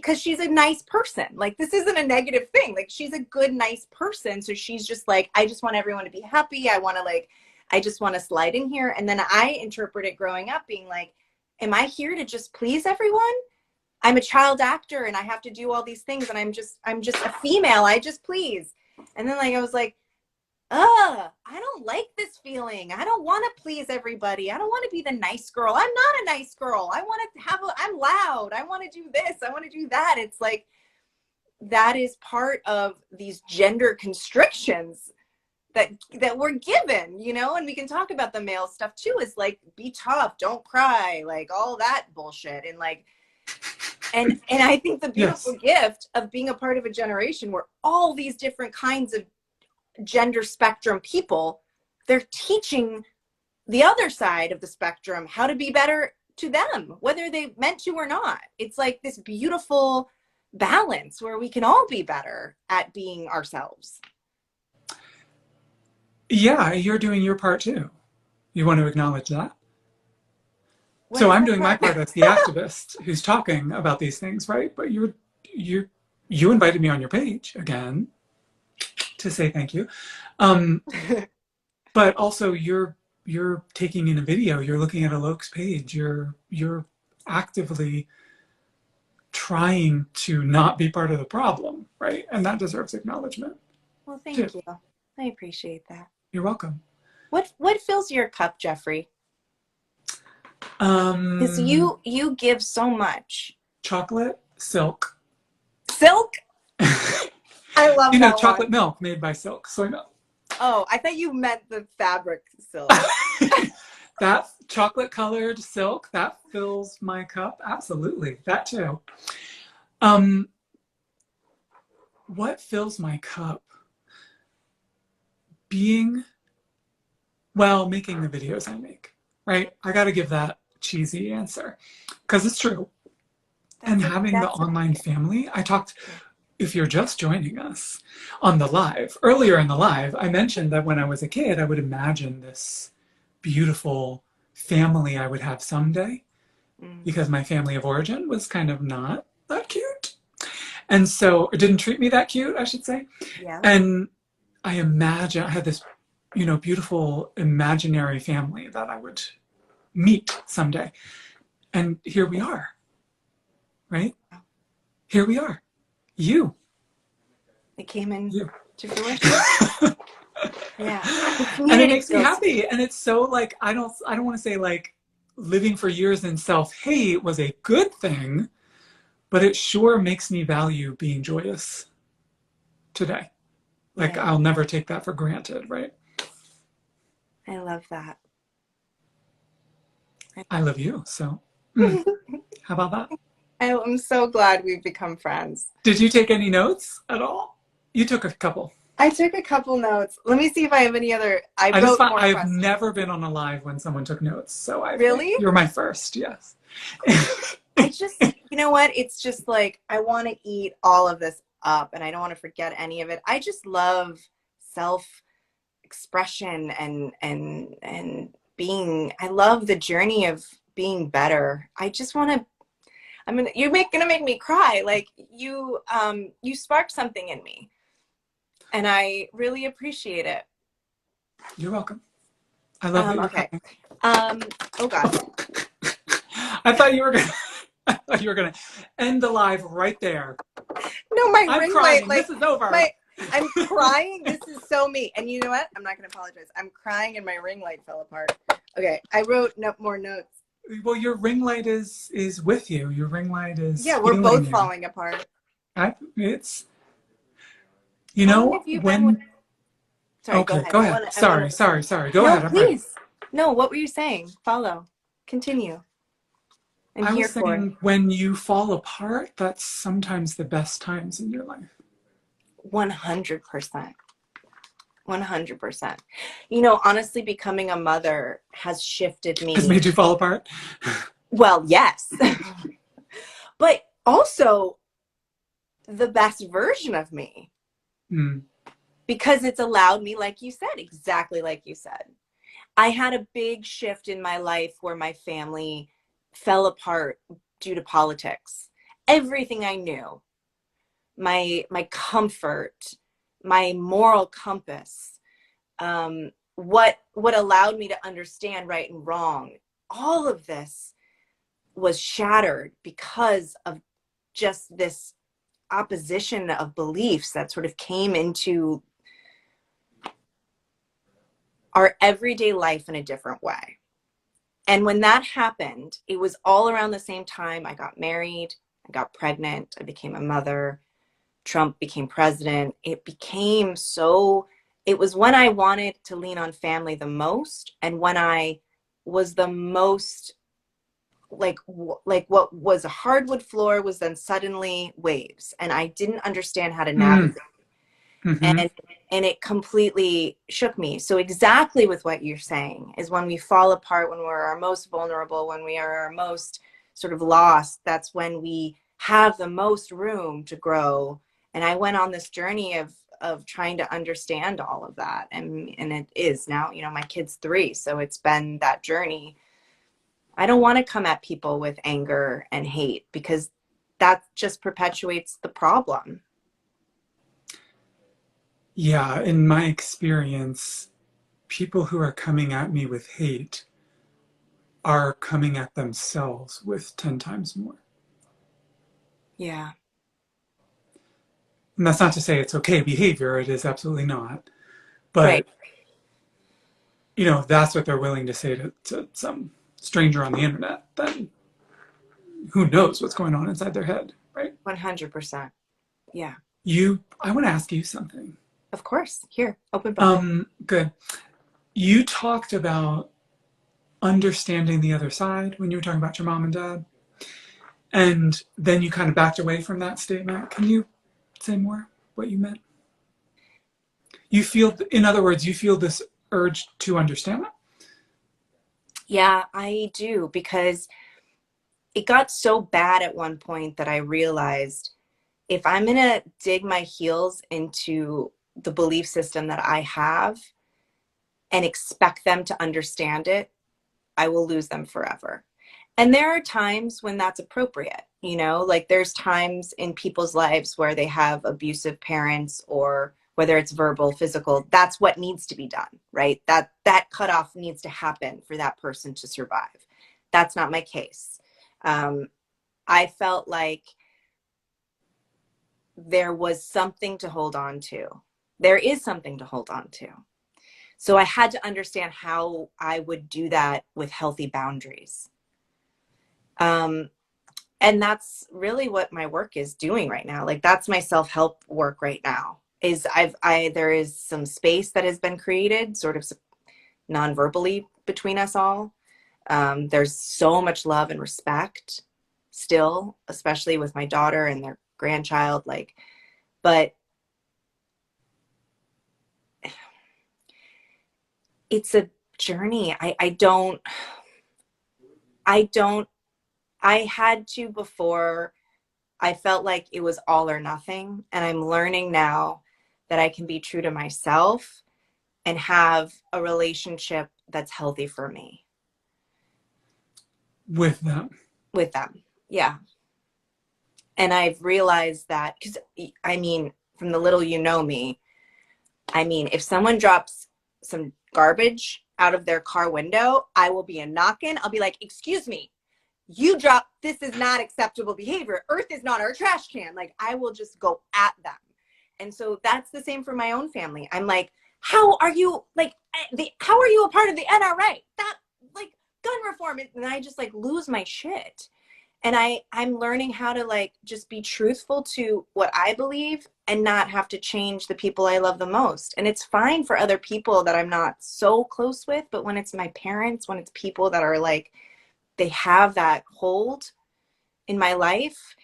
cause she's a nice person. Like, this isn't a negative thing. Like, she's a good, nice person. So she's just like, I just want everyone to be happy. I just want to slide in here. And then I interpret it growing up being like, am I here to just please everyone? I'm a child actor and I have to do all these things and I'm just a female. I just please. And then like I was like, I don't like this feeling. I don't want to please everybody. I don't want to be the nice girl. I'm not a nice girl. I'm loud. I want to do this. I want to do that. It's like that is part of these gender constrictions that we're given, and we can talk about the male stuff too, is like be tough, don't cry, like all that bullshit. And like and I think the beautiful Yes. gift of being a part of a generation where all these different kinds of gender spectrum people, they're teaching the other side of the spectrum how to be better to them, whether they meant to or not. It's like this beautiful balance where we can all be better at being ourselves. Yeah, you're doing your part too. You want to acknowledge that? What So is I'm that doing my part? part as the activist who's talking about these things, right? But you invited me on your page again to say thank you. Um, but also you're taking in a video, you're looking at a Lokes page, you're actively trying to not be part of the problem, right? And that deserves acknowledgement Well, too. thank you. I appreciate that. You're welcome. What fills your cup, Jeffrey? Because Um, you give so much. chocolate, silk. Silk? I love that Chocolate one. milk made by silk, soy milk. Oh, I thought you meant the fabric silk. That chocolate colored silk, that fills my cup. Absolutely. That too. Um, what fills my cup? Being, well, making the videos I make, right? I got to give that cheesy answer because it's true. And having the That's online okay. family, I talked, if you're just joining us on the live, earlier in the live, I mentioned that when I was a kid, I would imagine this beautiful family I would have someday Mm, because my family of origin was kind of not that cute. And so it didn't treat me that cute, I should say. yeah. And I imagine I had this, beautiful imaginary family that I would meet someday. And here we are, right? Here we are. You. It came in You. to fruition. Yeah. The And it community makes me feels happy. And it's so like I don't want to say like living for years in self-hate was a good thing, but it sure makes me value being joyous today. Like yeah. I'll never take that for granted, right? I love that. I love you. So, how about that? I'm so glad we've become friends. Did you take any notes at all? You took a couple. I took a couple notes. Let me see if I have any other. I I just wrote found more I've questions. never been on a live when someone took notes, so I think Really? you're my first. Yes. I just, you know what? It's just like I want to eat all of this up and I don't want to forget any of it. I just love self expression and being, I love the journey of being better. I just want to, gonna make me cry. Like you sparked something in me and I really appreciate it. You're welcome. I love that you're Okay. crying. Oh God. I thought you were gonna. I thought you were gonna end the live right there. No, my I'm ring light, crying. like This is over. I'm crying. This is so me. And you know what? I'm not going to apologize. I'm crying and my ring light fell apart. Okay. I wrote more notes. Well, your ring light is with you. Your ring light is Yeah, we're feeling both you. falling apart. It's How long have you been with? when. Sorry, go Okay, ahead. go I ahead. want to. I want to listen. Sorry. Go No, ahead. I'm ready. please. No, what were you saying? Follow. Continue. I'm I here was for it. saying when you fall apart, that's sometimes the best times in your life. 100%. 100%. You know, honestly, becoming a mother has shifted Has me. made you fall apart. Well, yes, but also the best version of me. Mm. Because it's allowed me, like you said, exactly like you said. I had a big shift in my life where my family fell apart due to politics. Everything I knew, my comfort, my moral compass, what allowed me to understand right and wrong, all of this was shattered because of just this opposition of beliefs that sort of came into our everyday life in a different way. And when that happened, it was all around the same time. I got married, I got pregnant, I became a mother, Trump became president. It was when I wanted to lean on family the most and when I was the most like what was a hardwood floor was then suddenly waves and I didn't understand how to Mm. navigate Mm-hmm. and it completely shook me. So exactly with what you're saying is when we fall apart, when we're our most vulnerable, when we are our most sort of lost, that's when we have the most room to grow. And I went on this journey of trying to understand all of that. And it is now, you know, my kid's 3, so it's been that journey. I don't want to come at people with anger and hate because that just perpetuates the problem. Yeah, in my experience, people who are coming at me with hate are coming at themselves with 10 times more. Yeah. And that's not to say it's okay behavior, it is absolutely not. Right. But, you know, if that's what they're willing to say to some stranger on the internet, then who knows what's going on inside their head, right? 100%. Yeah. I want to ask you something. Of course. Here, open book. Good. You talked about understanding the other side when you were talking about your mom and dad, and then you kind of backed away from that statement. Can you say more what you meant? You feel, in other words, you feel this urge to understand that? Yeah, I do, because it got so bad at one point that I realized if I'm going to dig my heels into the belief system that I have and expect them to understand it, I will lose them forever. And there are times when that's appropriate, you know, like there's times in people's lives where they have abusive parents, or whether it's verbal, physical, that's what needs to be done, right? That cutoff needs to happen for that person to survive. That's not my case. I felt like there was something to hold on to. There is something to hold on to. So I had to understand how I would do that with healthy boundaries. And that's really what my work is doing right now. Like that's my self-help work right now. Is there is some space that has been created sort of non-verbally between us all. There's so much love and respect still, especially with my daughter and their grandchild, like, but it's a journey. I had to before. I felt like it was all or nothing. And I'm learning now that I can be true to myself and have a relationship that's healthy for me. With them. With them. Yeah. And I've realized that, because I mean, from the little you know me, I mean, if someone drops some garbage out of their car window, I will be a knocking. I'll be like, excuse me, you dropped, this is not acceptable behavior. Earth is not our trash can. Like, I will just go at them. And so that's the same for my own family. I'm like, how are you how are you a part of the NRA? That, like, gun reform. And I just like lose my shit. And I'm learning how to like just be truthful to what I believe and not have to change the people I love the most. And it's fine for other people that I'm not so close with, but when it's my parents, when it's people that are like, they have that hold in my life,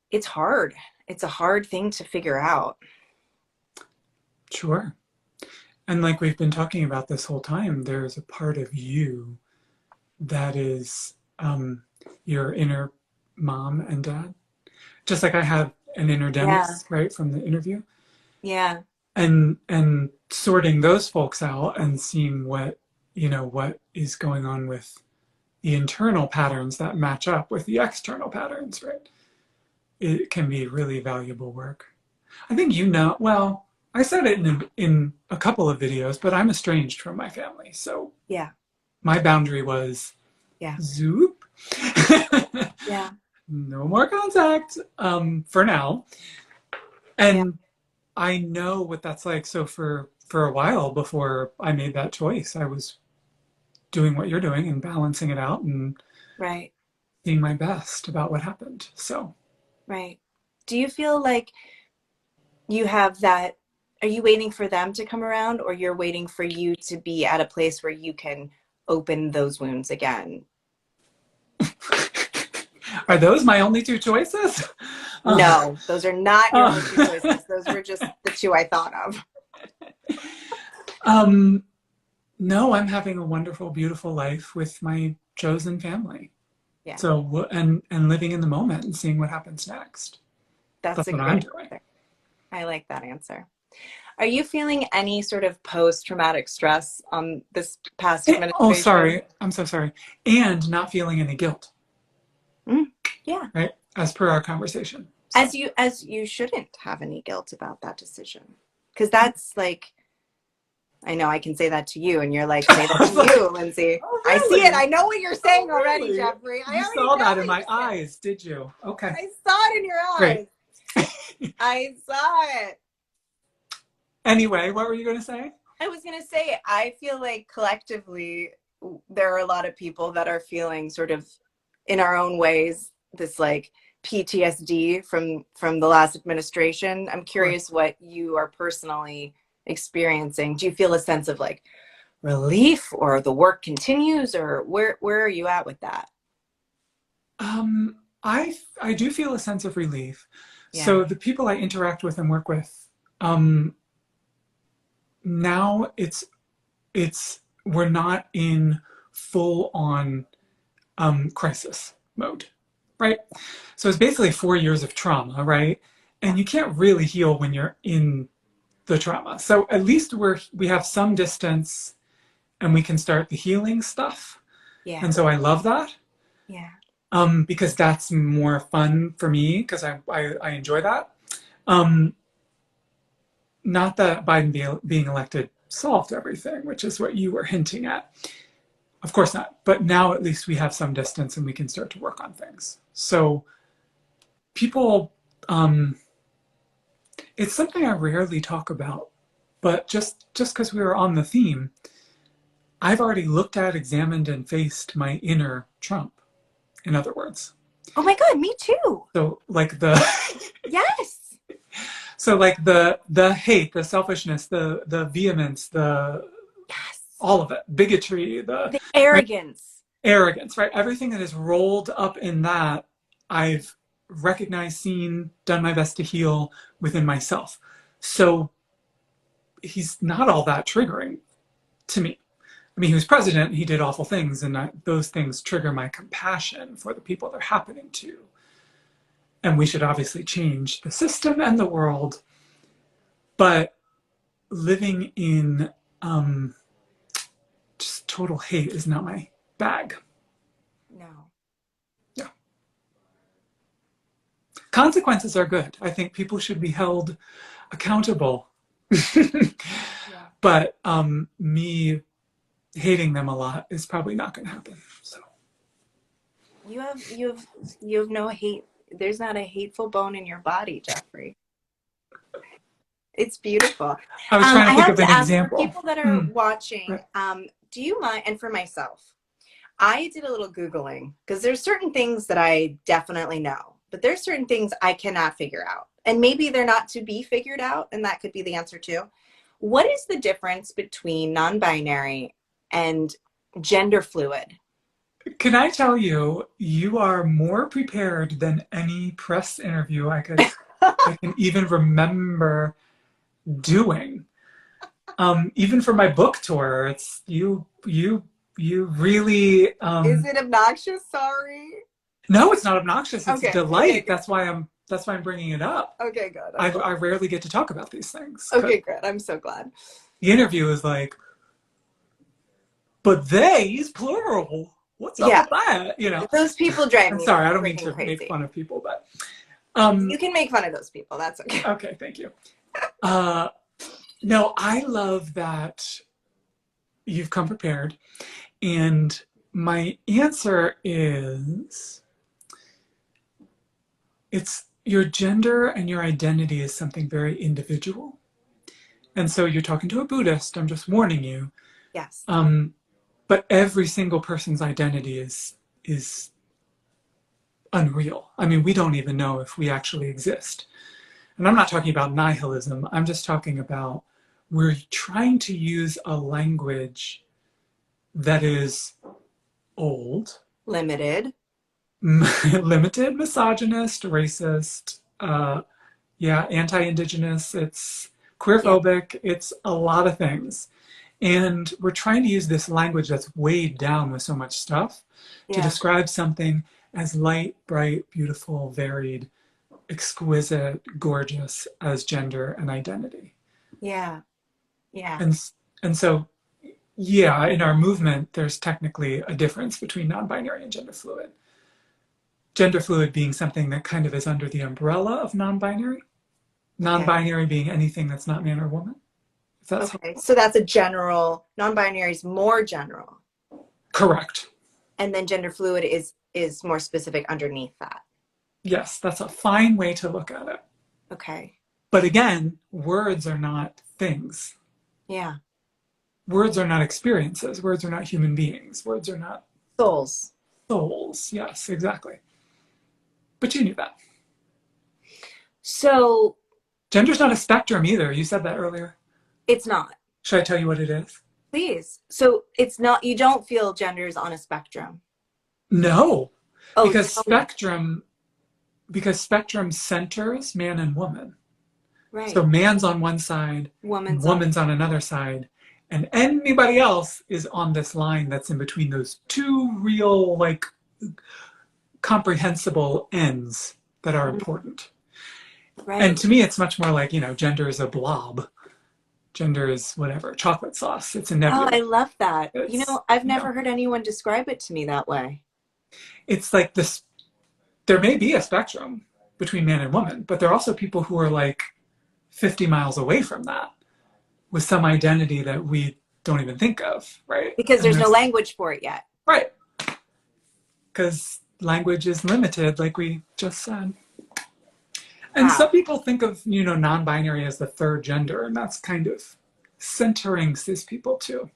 it's hard. It's a hard thing to figure out. Sure. And like we've been talking about this whole time, there's a part of you that is your inner mom and dad. Just like I have an inner Yeah. Dennis, right, from the interview. Yeah. And sorting those folks out and seeing what, you know, what is going on with the internal patterns that match up with the external patterns, right? It can be really valuable work. I think, you know, well, I said it in a couple of videos, but I'm estranged from my family. So Yeah. my boundary was Yeah. zoop. Yeah. No more contact for now. Yeah. And I know what that's like. So for a while before I made that choice, I was doing what you're doing and balancing it out and Right. being my best about what happened. So Right. Do you feel like you have that? Are you waiting for them to come around, or you're waiting for you to be at a place where you can open those wounds again? are those my only two choices? No, those are not your only two uh, choices. Those were just the two I thought of. um, no, I'm having a wonderful, beautiful life with my chosen family. Yeah, So, and living in the moment and seeing what happens next. that's That's a what I'm great doing. answer. I like that answer. Are you feeling any sort of post-traumatic stress on this past Oh, administration? sorry. I'm so sorry. And not feeling any guilt, Mm, yeah. right? As per our conversation. So As you shouldn't have any guilt about that decision. Because that's like, I know I can say that to you, and you're like, say that I to was like, you, Lindsay. oh, I see it. really? I know what you're Oh, saying already, really? Jeffrey. I You already saw know that in what my you're saying. eyes, did you? Okay, I saw it in your great. eyes. I saw it. Anyway, what were you going to say? I was going to say, I feel like collectively, there are a lot of people that are feeling sort of in our own ways, this like PTSD from the last administration. I'm Of course. curious what you are personally experiencing. Do you feel a sense of like relief, or the work continues, or where are you at with that? I do feel a sense of relief. Yeah. So the people I interact with and work with, um, now it's we're not in full on crisis mode, right? So it's basically 4 years of trauma, right? Yeah. And you can't really heal when you're in the trauma. So at least we have some distance and we can start the healing stuff. Yeah. And so I love that, Yeah. because that's more fun for me because I enjoy that. Um, Not that being elected solved everything, which is what you were hinting at. Of course not. But now at least we have some distance and we can start to work on things. So people, um, it's something I rarely talk about, but just because we were on the theme, I've already looked at, examined, and faced my inner Trump. In other words, Oh my God, me too. so like the Yes. so like the hate, the selfishness, the vehemence, the Yes. all of it, bigotry, the The right, arrogance. arrogance, right? Everything that is rolled up in that, I've recognized, seen, done my best to heal within myself. So he's not all that triggering to me. I mean, he was president, he did awful things, and those things trigger my compassion for the people they're happening to. And we should obviously change the system and the world, but living in just total hate is not my bag. No. Yeah. Consequences are good. I think people should be held accountable. Yeah. But me hating them a lot is probably not going to happen. So You have no hate. There's not a hateful bone in your body, Jeffrey. It's beautiful. I was trying to I think have of an to ask, for example. people that are Mm, watching, right. do you mind, and for myself, I did a little Googling because there's certain things that I definitely know, but there's certain things I cannot figure out. And maybe they're not to be figured out, and that could be the answer too. What is the difference between non-binary and gender fluid? Can I tell you, you are more prepared than any press interview I can even remember doing. Even for my book tour, it's you really Is it obnoxious? Sorry. no, it's not obnoxious. It's a Okay. Okay. delight. Good. That's why I'm bringing it up. Okay. Good. I rarely get to talk about these things because Okay. Good. I'm so glad. the interview is like, but they is plural. What's up Yeah. with that? You know. Those people drive I'm me sorry, I don't mean freaking to make crazy. fun of people, but You can make fun of those people. That's okay. okay, thank you. Uh, no, I love that you've come prepared, and my answer is it's your gender and your identity is something very individual. And so you're talking to a Buddhist, I'm just warning you. Yes. But every single person's identity is unreal. I mean, we don't even know if we actually exist. And I'm not talking about nihilism. I'm just talking about we're trying to use a language that is old, Limited. limited, misogynist, racist, yeah, anti-indigenous, it's Yeah. queerphobic, it's a lot of things. And we're trying to use this language that's weighed down with so much stuff to Yeah. describe something as light, bright, beautiful, varied, exquisite, gorgeous as gender and identity. Yeah. Yeah. And and so yeah, in our movement, there's technically a difference between non-binary and gender fluid. Gender fluid being something that kind of is under the umbrella of non-binary, Okay. non-binary being anything that's not man or woman. If that's Okay. So that's a general, non-binary is more general. correct. And then gender fluid is more specific underneath that. Yes, that's a fine way to look at it. Okay. But again, words are not things. Yeah. Words are not experiences. Words are not human beings. Words are not Souls. souls. Yes, exactly. But you knew that. So Gender's not a spectrum either. You said that earlier. it's not. Should I tell you what it is? Please. So it's not, you don't feel gender is on a spectrum. No, Oh, because tell me. spectrum centers man and woman. So Right. man's on one side, Woman's on. woman's on another side, and anybody else is on this line that's in between those two real, like, comprehensible ends that are important. And Right. to me, it's much more like, gender is a blob. Gender is whatever, chocolate sauce. It's a Oh, I nebula. love that. It's, I've you know, never heard anyone describe it to me that way. it's like this, there may be a spectrum between man and woman, but there are also people who are like 50 miles away from that with some identity that we don't even think of, right? Because And there's no there's, language for it yet. right, because language is limited, like we just said. And Wow. some people think of, non-binary as the third gender, and that's kind of centering cis people too.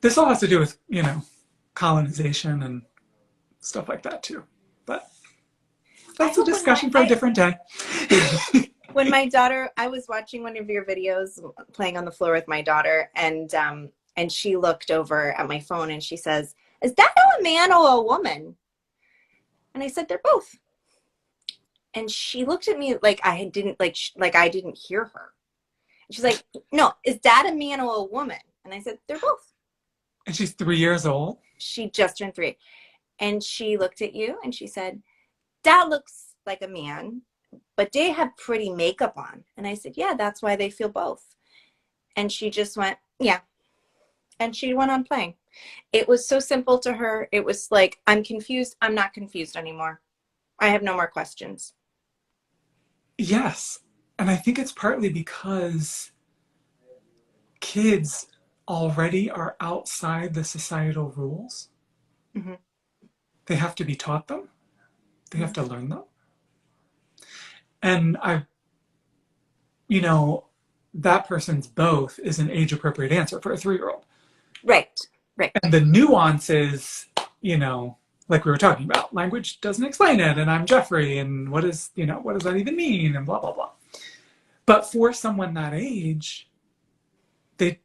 This all has to do with, colonization and stuff like that too. But I that's a hope discussion for a different day. when my daughter, I was watching one of your videos playing on the floor with my daughter, and she looked over at my phone and she says, "Is that a man or a woman?" And I said, "They're both." And she looked at me like I didn't like I didn't hear her. And she's like, "No, is that a man or a woman?" And I said, "They're both." And she's 3 years old. She just turned 3. And she looked at you and she said, "That looks like a man, but they have pretty makeup on." And I said, "Yeah, that's why they feel both." And she just went, "Yeah." And she went on playing. It was so simple to her. It was like, "I'm confused. I'm not confused anymore. I have no more questions." Yes. And I think it's partly because kids already are outside the societal rules. Mm-hmm. They have to be taught them. They have Mm-hmm. to learn them. And you know, that person's both is an age appropriate answer for a 3-year-old. Right, right. And the nuance is, like we were talking about, language doesn't explain it, and I'm Jeffrey, and what does that even mean, and blah, blah, blah. But for someone that age, they,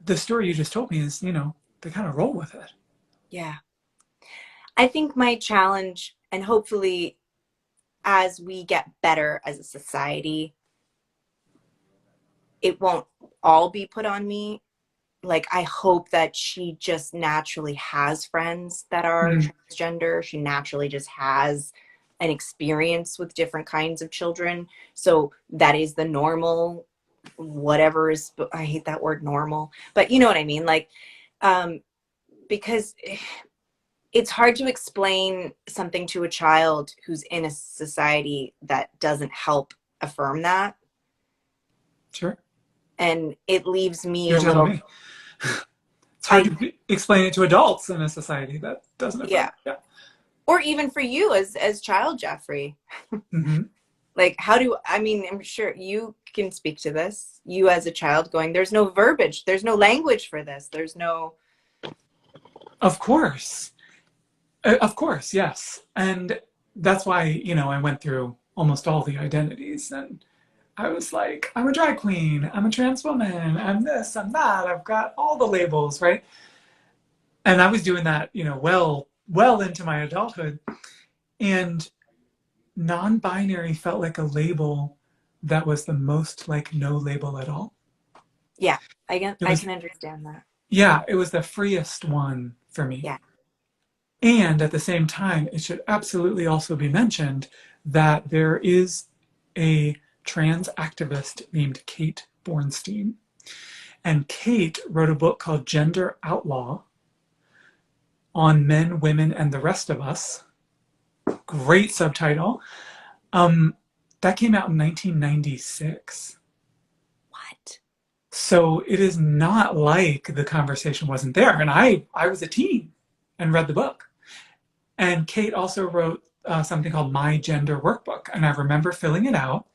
the story you just told me is, they kind of roll with it. Yeah. I think my challenge, and hopefully as we get better as a society, it won't all be put on me. Like, I hope that she just naturally has friends that are Mm, transgender. She naturally just has an experience with different kinds of children. So that is the normal, whatever is, I hate that word normal, but you know what I mean? Like, because it's hard to explain something to a child who's in a society that doesn't help affirm that. sure. And it leaves me You're a telling little, me. It's hard I, to explain it to adults in a society that doesn't affirm. yeah. Yeah. Or even for you as child Jeffrey, Mm-hmm. like I mean, I'm sure you can speak to this, you as a child going, there's no verbiage, there's no language for this, there's no. Of course. Of course, yes. And that's why, I went through almost all the identities. And I was like, I'm a drag queen, I'm a trans woman, I'm this, I'm that, I've got all the labels, right? And I was doing that, well into my adulthood. And non-binary felt like a label that was the most like no label at all. Yeah, It I was, can understand that. yeah, it was the freest one for me. Yeah. And at the same time, it should absolutely also be mentioned that there is a trans activist named Kate Bornstein. And Kate wrote a book called Gender Outlaw on Men, Women, and the Rest of Us. Great subtitle. That came out in 1996. What? So it is not like the conversation wasn't there. And I was a teen and read the book. And Kate also wrote something called My Gender Workbook. And I remember filling it out.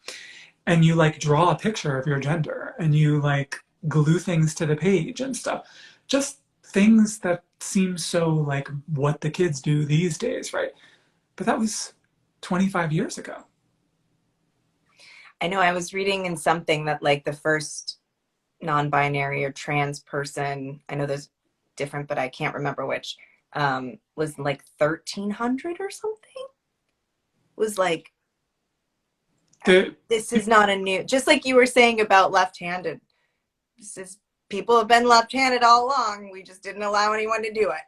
And you like draw a picture of your gender and you like glue things to the page and stuff. Just things that seem so like what the kids do these days, right? But that was 25 years ago. I know I was reading in something that like the first non-binary or trans person, I know there's different, but I can't remember which, was like 1300 or something. Was like, this is not a new, just like you were saying about left-handed. This is, people have been left-handed all along. We just didn't allow anyone to do it.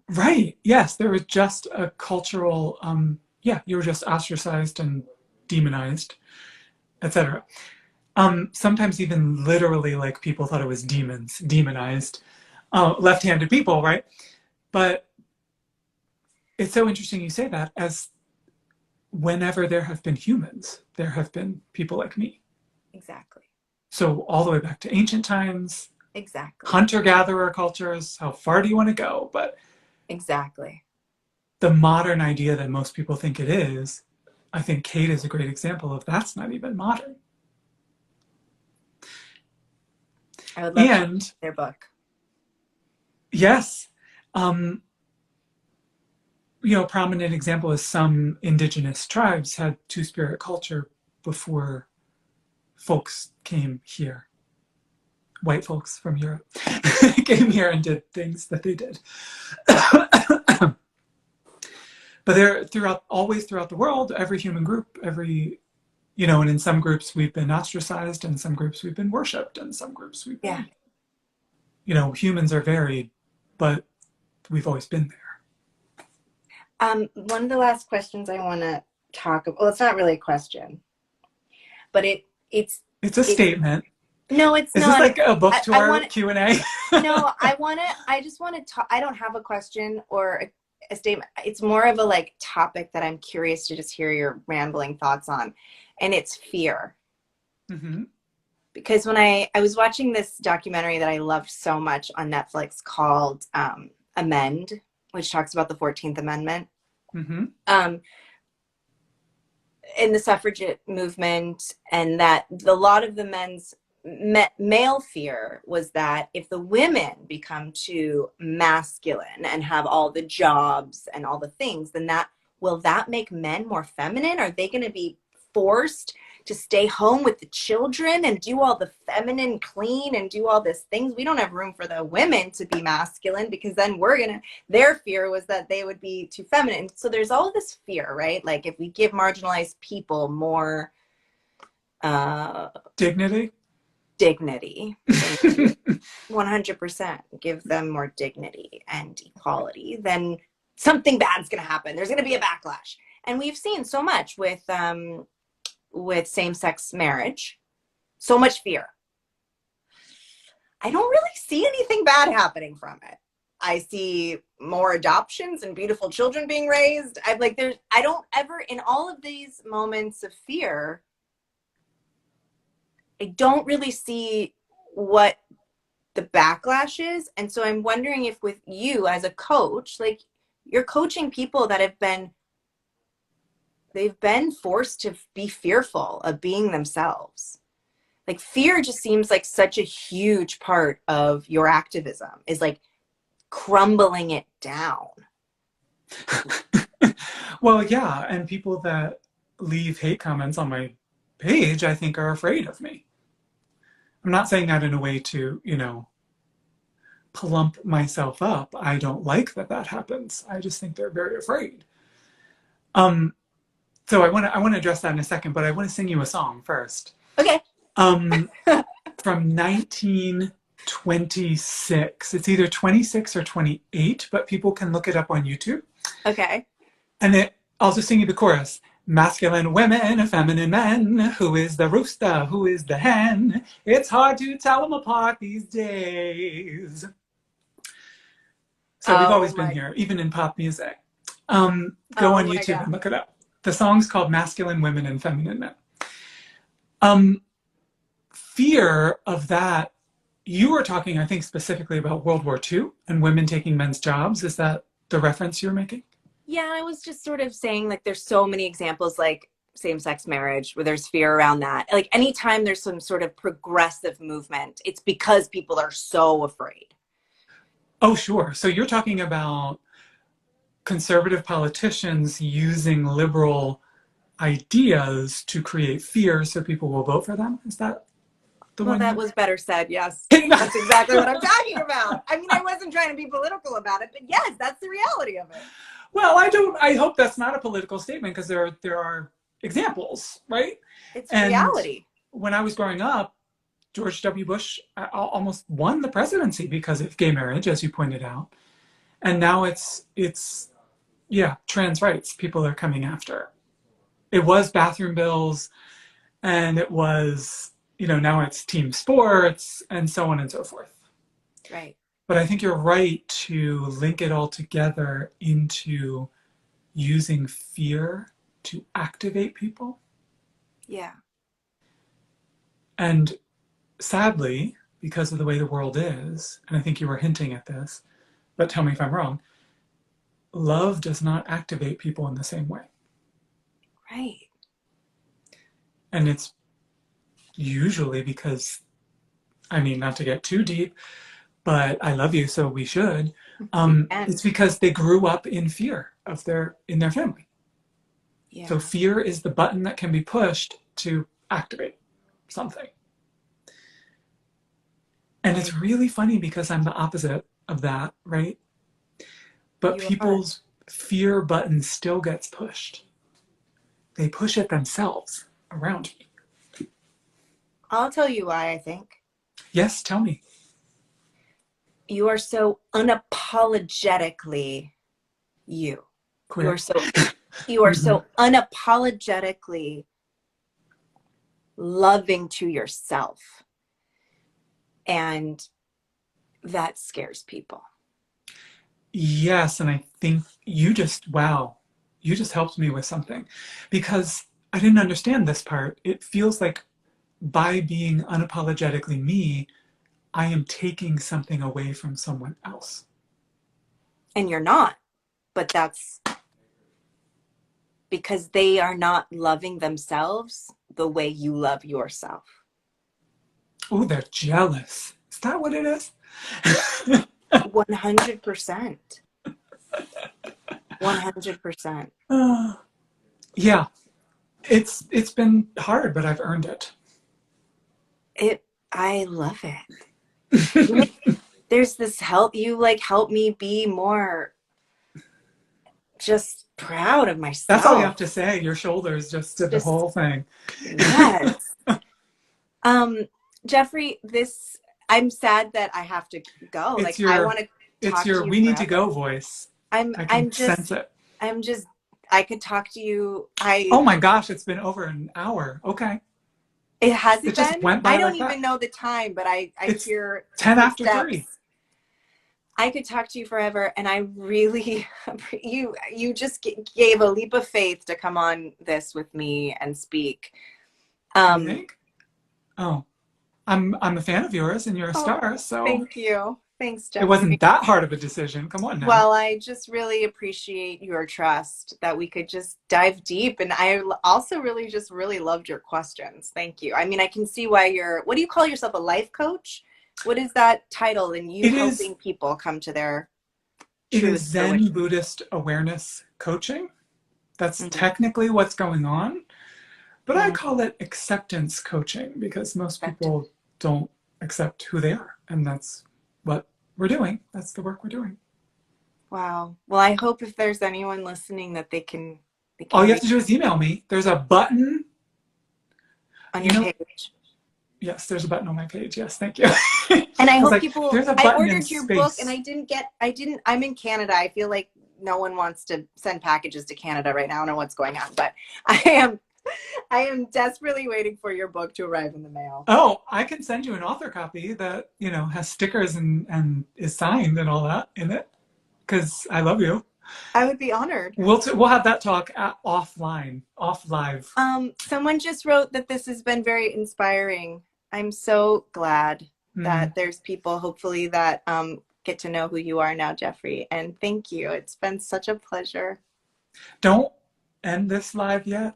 Right. Yes. There was just a cultural, you were just ostracized and demonized, etc. Sometimes even literally like people thought it was demons, demonized, left-handed people, right? But it's so interesting you say that, as whenever there have been humans, there have been people like me. Exactly. So all the way back to ancient times, exactly, hunter-gatherer cultures, how far do you want to go? But exactly, the modern idea that most people think it is, I think Kate is a great example of that's not even modern. I would love to read their book. Yes. Prominent example is some indigenous tribes had two-spirit culture before folks came here. White folks from Europe came here and did things that they did. But they're always throughout the world, every human group, and in some groups we've been ostracized, and in some groups we've been worshipped, and in some groups we've been, humans are varied, but we've always been there. One of the last questions I want to talk about, well, it's not really a question, but it's a statement. No, it's not. Is this like a book tour Q&A? No, I just want to talk. I don't have a question or a statement. It's more of a like topic that I'm curious to just hear your rambling thoughts on. And it's fear. Mm-hmm. Because when I was watching this documentary that I loved so much on Netflix called Amend, which talks about the 14th Amendment, mm-hmm. In the suffragette movement, and that a lot of the men's male fear was that if the women become too masculine and have all the jobs and all the things, then will that make men more feminine? Are they going to be forced to stay home with the children and do all the feminine clean and do all these things? We don't have room for the women to be masculine, because then their fear was that they would be too feminine. So there's all this fear, right? Like if we give marginalized people more dignity, 100% give them more dignity and equality, then something bad's going to happen. There's going to be a backlash. And we've seen so much with same-sex marriage, so much fear. I don't really see anything bad happening from it. I see more adoptions and beautiful children being raised. I don't ever, in all of these moments of fear, I don't really see what the backlash is. And so I'm wondering if with you as a coach, like you're coaching people that they've been forced to be fearful of being themselves. Like fear just seems like such a huge part of your activism, is like crumbling it down. Well, yeah. And people that leave hate comments on my page, I think, are afraid of me. I'm not saying that in a way to, plump myself up. I don't like that happens. I just think they're very afraid. So I want to address that in a second, but I want to sing you a song first. Okay. From 1926. It's either 26 or 28, but people can look it up on YouTube. Okay. And I'll just sing you the chorus. Masculine women, feminine men. Who is the rooster? Who is the hen? It's hard to tell them apart these days. So we've Oh always been my, here, even in pop music. Go oh on my YouTube God. and look it up. The song's called Masculine Women and Feminine Men. Um, Fear of that, you were talking, I think, specifically about World War II and women taking men's jobs. Is that the reference you're making? Yeah, I was just sort of saying like there's so many examples like same-sex marriage where there's fear around that. Like anytime there's some sort of progressive movement, it's because people are so afraid. Oh, sure. So you're talking about conservative politicians using liberal ideas to create fear so people will vote for them? Is that the Well, one that you're was better said. Yes. hitting on? That's exactly what I'm talking about. I mean, I wasn't trying to be political about it, but yes, that's the reality of it. Well, I hope that's not a political statement because there are examples, right? It's And reality. when I was growing up, George W. Bush almost won the presidency because of gay marriage, as you pointed out. And now it's yeah, trans rights people are coming after. It was bathroom bills, and it was, now it's team sports and so on and so forth. Right. But I think you're right to link it all together into using fear to activate people. Yeah. And sadly, because of the way the world is, and I think you were hinting at this, but tell me if I'm wrong, love does not activate people in the same way. Right. And it's usually because, I mean, not to get too deep, but I love you, so we should. We can. It's because they grew up in fear of in their family. So Yeah. fear is the button that can be pushed to activate something. And I, it's really funny because I'm the opposite of that, right? But you are. people's fear button still gets pushed. They push it themselves around me. I'll tell you why I think. Yes, tell me. You are so unapologetically you. You are Queer. so you are Mm-hmm. so unapologetically loving to yourself. And that scares people. Yes, and I think wow, you just helped me with something because I didn't understand this part. It feels like by being unapologetically me, I am taking something away from someone else. And you're not, but that's because they are not loving themselves the way you love yourself. Oh, they're jealous. Is that what it is? 100%. 100%. Yeah, it's been hard, but I've earned it. I love it. There's this you like help me be more just proud of That's all you myself. have to say. Your shoulders just did the Just whole thing. yes. Um, Jeffrey, I'm sad that I have to go. It's Like I your want to it's talk to your you we need to forever. go voice. I'm I can I'm sense just it. I'm just I could talk to you. Oh my gosh, it's been over an hour. Okay. It has It it just been? went I by don't like even that. know the time, but I It's hear 10 after 3. footsteps. I could talk to you forever, and I really you just gave a leap of faith to come on this with me and speak. You Um, think? Oh, I'm a fan of yours and you're a oh, star, so thank you. Thanks, it wasn't Jeffrey. that hard of a decision. Come on now. Well, I just really appreciate your trust that we could just dive deep. And I also really loved your questions. Thank you. I mean, I can see why what do you call yourself, a life coach? What is that title in you It is helping people come to their it is truest Zen fruition? Buddhist awareness coaching. That's Mm-hmm. technically what's going on, but I Mm-hmm. call it acceptance coaching because most Acceptance. people don't accept who they are, and that's what we're doing. That's the work we're doing. Wow. Well, I hope if there's anyone listening that they All can you have reach to do is email me. There's a button. on You your know, page. yes, there's a button on my page. Yes, thank you. And I I was hope like, people, there's a I button in ordered your book and space. I'm in Canada. I feel like no one wants to send packages to Canada right now. I don't know what's going on, but I am desperately waiting for your book to arrive in the mail. Oh, I can send you an author copy that, has stickers and is signed and all that in it because I love you. I would be honored. We'll have that talk offline, off live. Someone just wrote that this has been very inspiring. I'm so glad that there's people, hopefully, that get to know who you are now, Jeffery. And thank you. It's been such a pleasure. Don't end this live yet.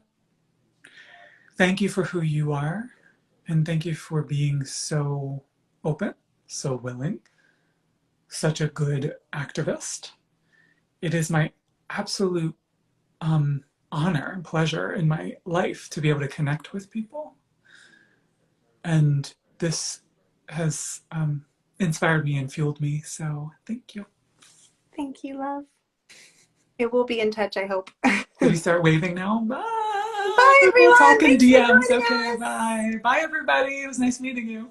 Thank you for who you are. And thank you for being so open, so willing, such a good activist. It is my absolute honor and pleasure in my life to be able to connect with people. And this has inspired me and fueled me. So thank you. Thank you, love. It will be in touch, I hope. Did we start waving now? Bye. Bye, everyone. We'll talk in Thanks DMs. for joining Okay, us. bye. Bye, everybody. It was nice meeting you.